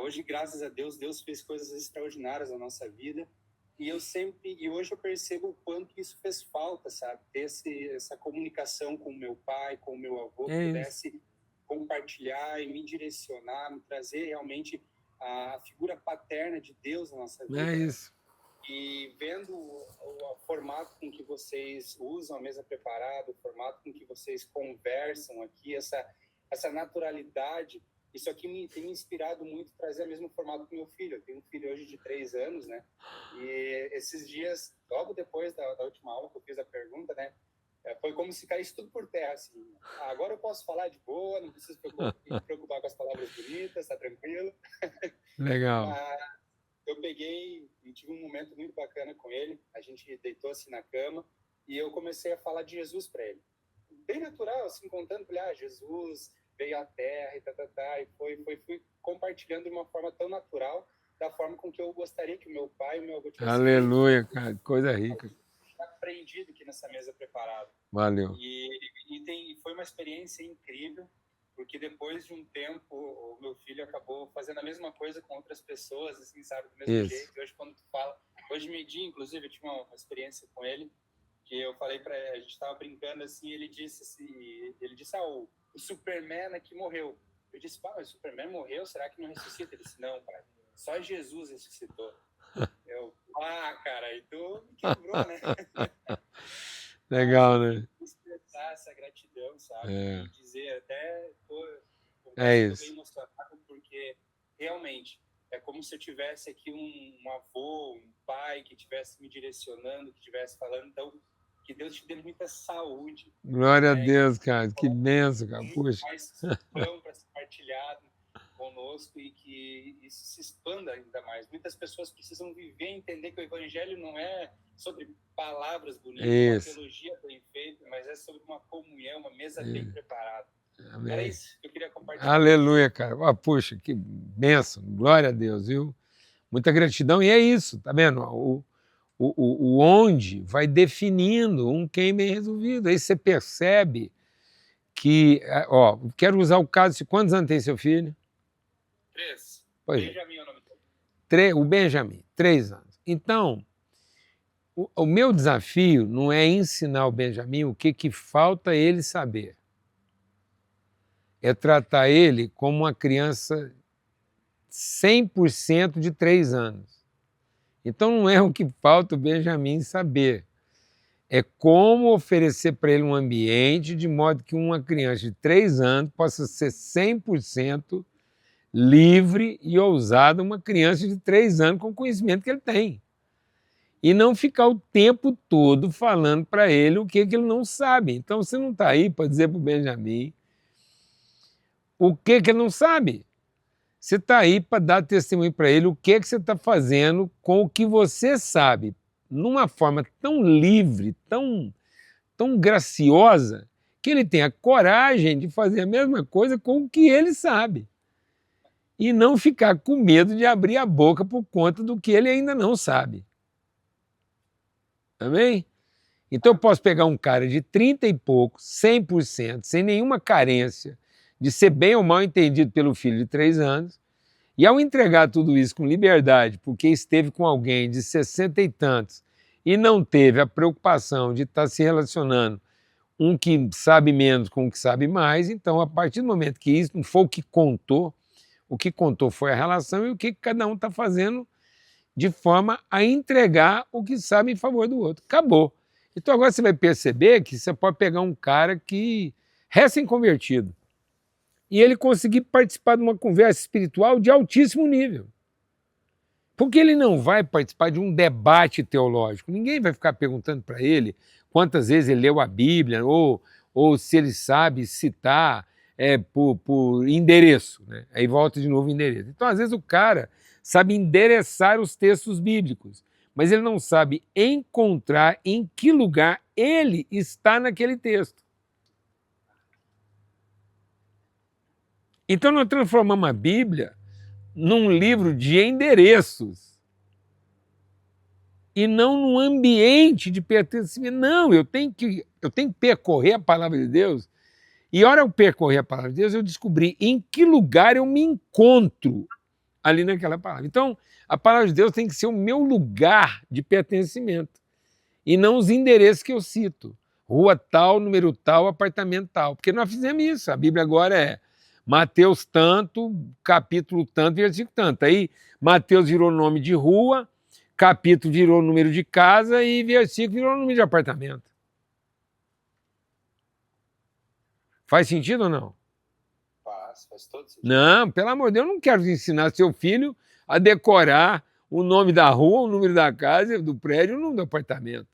Hoje, graças a Deus, Deus fez coisas extraordinárias na nossa vida. E hoje eu percebo o quanto isso fez falta, sabe? Ter essa comunicação com o meu pai, com o meu avô, que pudesse compartilhar e me direcionar, me trazer realmente a figura paterna de Deus na nossa vida. É isso. E vendo o formato com que vocês usam a mesa preparada, o formato com que vocês conversam aqui, essa naturalidade, isso aqui tem me inspirado muito a trazer o mesmo formato com meu filho. Eu tenho um filho hoje de 3 anos, né? E esses dias, logo depois da última aula que eu fiz a pergunta, né? Foi como se caísse tudo por terra, assim. Agora eu posso falar de boa, não preciso me preocupar com as palavras bonitas, tá tranquilo. Legal. Eu peguei e tive um momento muito bacana com ele. A gente deitou assim na cama e eu comecei a falar de Jesus para ele. Bem natural, assim, contando para ele, Jesus veio à Terra e fui compartilhando de uma forma tão natural, da forma com que eu gostaria que o meu pai e o meu avô tivessem. Aleluia, cara, coisa rica. Aprendido aqui nessa mesa preparada. Valeu. E foi uma experiência incrível, porque depois de um tempo o meu filho acabou fazendo a mesma coisa com outras pessoas, assim, sabe, do mesmo jeito. E hoje quando tu fala, hoje meio-dia, inclusive, eu tive uma experiência com ele, que eu falei para ele, a gente estava brincando assim, ele disse o Superman aqui morreu. Eu disse, mas o Superman morreu, será que não ressuscita? Ele disse, não, pai, só Jesus ressuscitou. Eu, cara, aí tu me quebrou, né? Legal, né? Expressar essa gratidão, sabe? É. E dizer, até tô isso. bem emocionado, porque realmente é como se eu tivesse aqui um avô, um pai que estivesse me direcionando, que estivesse falando. Então, que Deus te dê muita saúde. Glória a Deus, cara. Que benção, cara. Puxa. Mais pão para ser partilhado conosco e que isso se expanda ainda mais. Muitas pessoas precisam viver e entender que o evangelho não é sobre palavras bonitas, uma teologia bem feita, mas é sobre uma comunhão, uma mesa bem preparada. Amém. Era isso que eu queria compartilhar. Aleluia, cara. Puxa, que benção. Glória a Deus, viu? Muita gratidão, e é isso, tá vendo? O onde vai definindo um quem bem resolvido. Aí você percebe que, ó, quero usar o caso de quantos anos tem seu filho? 3. Pois é. Benjamin é o nome dele. O Benjamin, 3 anos. Então, o meu desafio não é ensinar o Benjamin o que falta ele saber. É tratar ele como uma criança 100% de 3 anos. Então não é o que falta o Benjamin saber. É como oferecer para ele um ambiente de modo que uma criança de 3 anos possa ser 100% livre e ousada, uma criança de 3 anos com o conhecimento que ele tem. E não ficar o tempo todo falando para ele o que ele não sabe. Então você não está aí para dizer para o Benjamin o que ele não sabe. Você está aí para dar testemunho para ele o que você está fazendo com o que você sabe, numa forma tão livre, tão graciosa, que ele tenha coragem de fazer a mesma coisa com o que ele sabe. E não ficar com medo de abrir a boca por conta do que ele ainda não sabe. Amém? Então eu posso pegar um cara de 30 e poucos, 100%, sem nenhuma carência, de ser bem ou mal entendido pelo filho de 3 anos, e ao entregar tudo isso com liberdade, porque esteve com alguém de 60 e tantos e não teve a preocupação de estar se relacionando um que sabe menos com o que sabe mais, então a partir do momento que isso não for o que contou foi a relação e o que cada um está fazendo de forma a entregar o que sabe em favor do outro. Acabou. Então agora você vai perceber que você pode pegar um cara que recém-convertido e ele conseguir participar de uma conversa espiritual de altíssimo nível. Porque ele não vai participar de um debate teológico. Ninguém vai ficar perguntando para ele quantas vezes ele leu a Bíblia ou se ele sabe citar por endereço. Né? Aí volta de novo o endereço. Então, às vezes, o cara sabe endereçar os textos bíblicos, mas ele não sabe encontrar em que lugar ele está naquele texto. Então nós transformamos a Bíblia num livro de endereços e não num ambiente de pertencimento. Não, eu tenho que percorrer a palavra de Deus e, a hora eu percorrer a palavra de Deus, eu descobri em que lugar eu me encontro ali naquela palavra. Então, a palavra de Deus tem que ser o meu lugar de pertencimento e não os endereços que eu cito. Rua tal, número tal, apartamento tal. Porque nós fizemos isso. A Bíblia agora é Mateus tanto, capítulo tanto, versículo tanto. Aí Mateus virou nome de rua, capítulo virou número de casa e versículo virou número de apartamento. Faz sentido ou não? Faz todo sentido. Não, pelo amor de Deus, eu não quero ensinar seu filho a decorar o nome da rua, o número da casa, do prédio, o número do apartamento.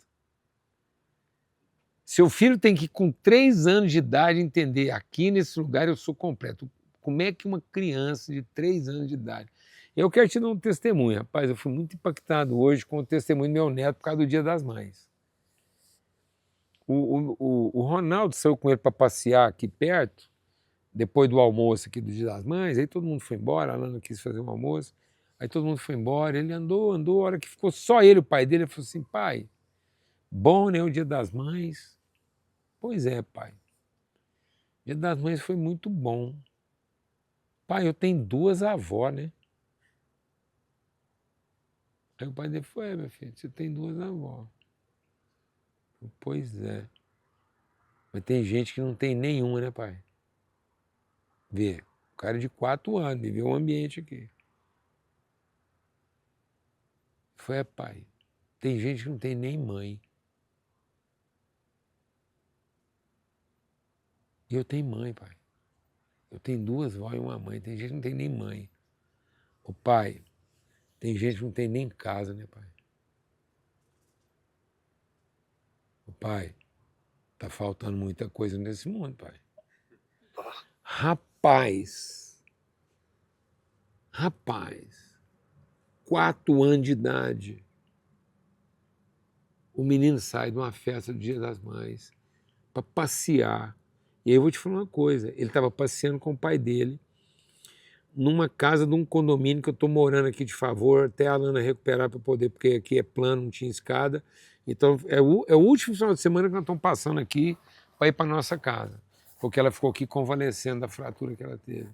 Seu filho tem que, com 3 anos de idade, entender, aqui nesse lugar eu sou completo. Como é que uma criança de 3 anos de idade... Eu quero te dar um testemunho, rapaz, eu fui muito impactado hoje com o testemunho do meu neto por causa do Dia das Mães. O Ronaldo saiu com ele para passear aqui perto, depois do almoço aqui do Dia das Mães, aí todo mundo foi embora, a Alana quis fazer um almoço, aí todo mundo foi embora, ele andou, a hora que ficou só ele, o pai dele, ele falou assim, pai, bom, né, o Dia das Mães? Pois é, pai, o Dia das Mães foi muito bom. Pai, eu tenho 2 avós, né? Aí o pai dele falou, meu filho, você tem 2 avós. Pois é. Mas tem gente que não tem nenhuma, né, pai? Vê, o cara de 4 anos, viveu um ambiente aqui. Foi, pai. Tem gente que não tem nem mãe. E eu tenho mãe, pai. Eu tenho 2 vós e uma mãe. Tem gente que não tem nem mãe. Ô, pai, tem gente que não tem nem casa, né, pai? Ô, pai, tá faltando muita coisa nesse mundo, pai. Rapaz, 4 anos de idade, o menino sai de uma festa do Dia das Mães para passear. E aí eu vou te falar uma coisa, ele estava passeando com o pai dele numa casa de um condomínio que eu estou morando aqui de favor, até a Alana recuperar para poder, porque aqui é plano, não tinha escada. Então, é o último final de semana que nós estamos passando aqui para ir para nossa casa, porque ela ficou aqui convalescendo da fratura que ela teve.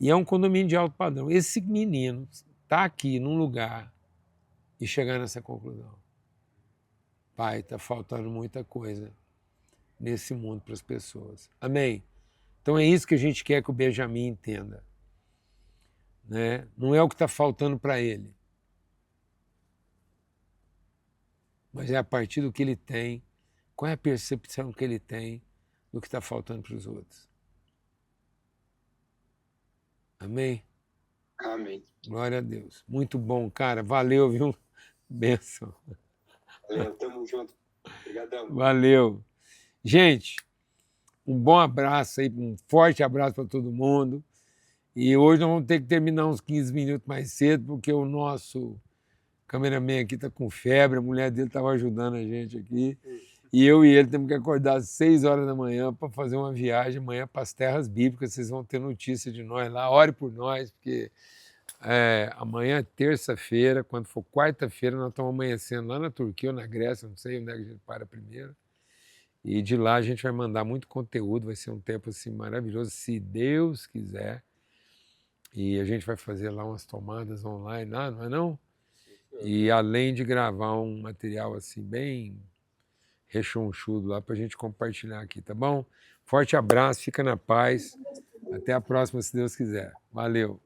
E é um condomínio de alto padrão. Esse menino está aqui num lugar e chegar nessa conclusão. Pai, está faltando muita coisa nesse mundo para as pessoas. Amém? Então é isso que a gente quer que o Benjamin entenda. Né? Não é o que está faltando para ele, mas é a partir do que ele tem, qual é a percepção que ele tem do que está faltando para os outros. Amém? Amém. Glória a Deus. Muito bom, cara. Valeu, viu? Bênção. Valeu, tamo junto. Obrigadão. Valeu. Gente, um bom abraço aí, um forte abraço para todo mundo. E hoje nós vamos ter que terminar uns 15 minutos mais cedo, porque o nosso cameraman aqui está com febre, a mulher dele estava ajudando a gente aqui. E eu e ele temos que acordar às 6 horas da manhã para fazer uma viagem amanhã para as terras bíblicas. Vocês vão ter notícia de nós lá. Ore por nós, porque amanhã é terça-feira, quando for quarta-feira, nós estamos amanhecendo lá na Turquia ou na Grécia, não sei onde é que a gente para primeiro. E de lá a gente vai mandar muito conteúdo, vai ser um tempo assim maravilhoso, se Deus quiser. E a gente vai fazer lá umas tomadas online, não é não? E além de gravar um material assim bem rechonchudo lá para a gente compartilhar aqui, tá bom? Forte abraço, fica na paz. Até a próxima, se Deus quiser. Valeu!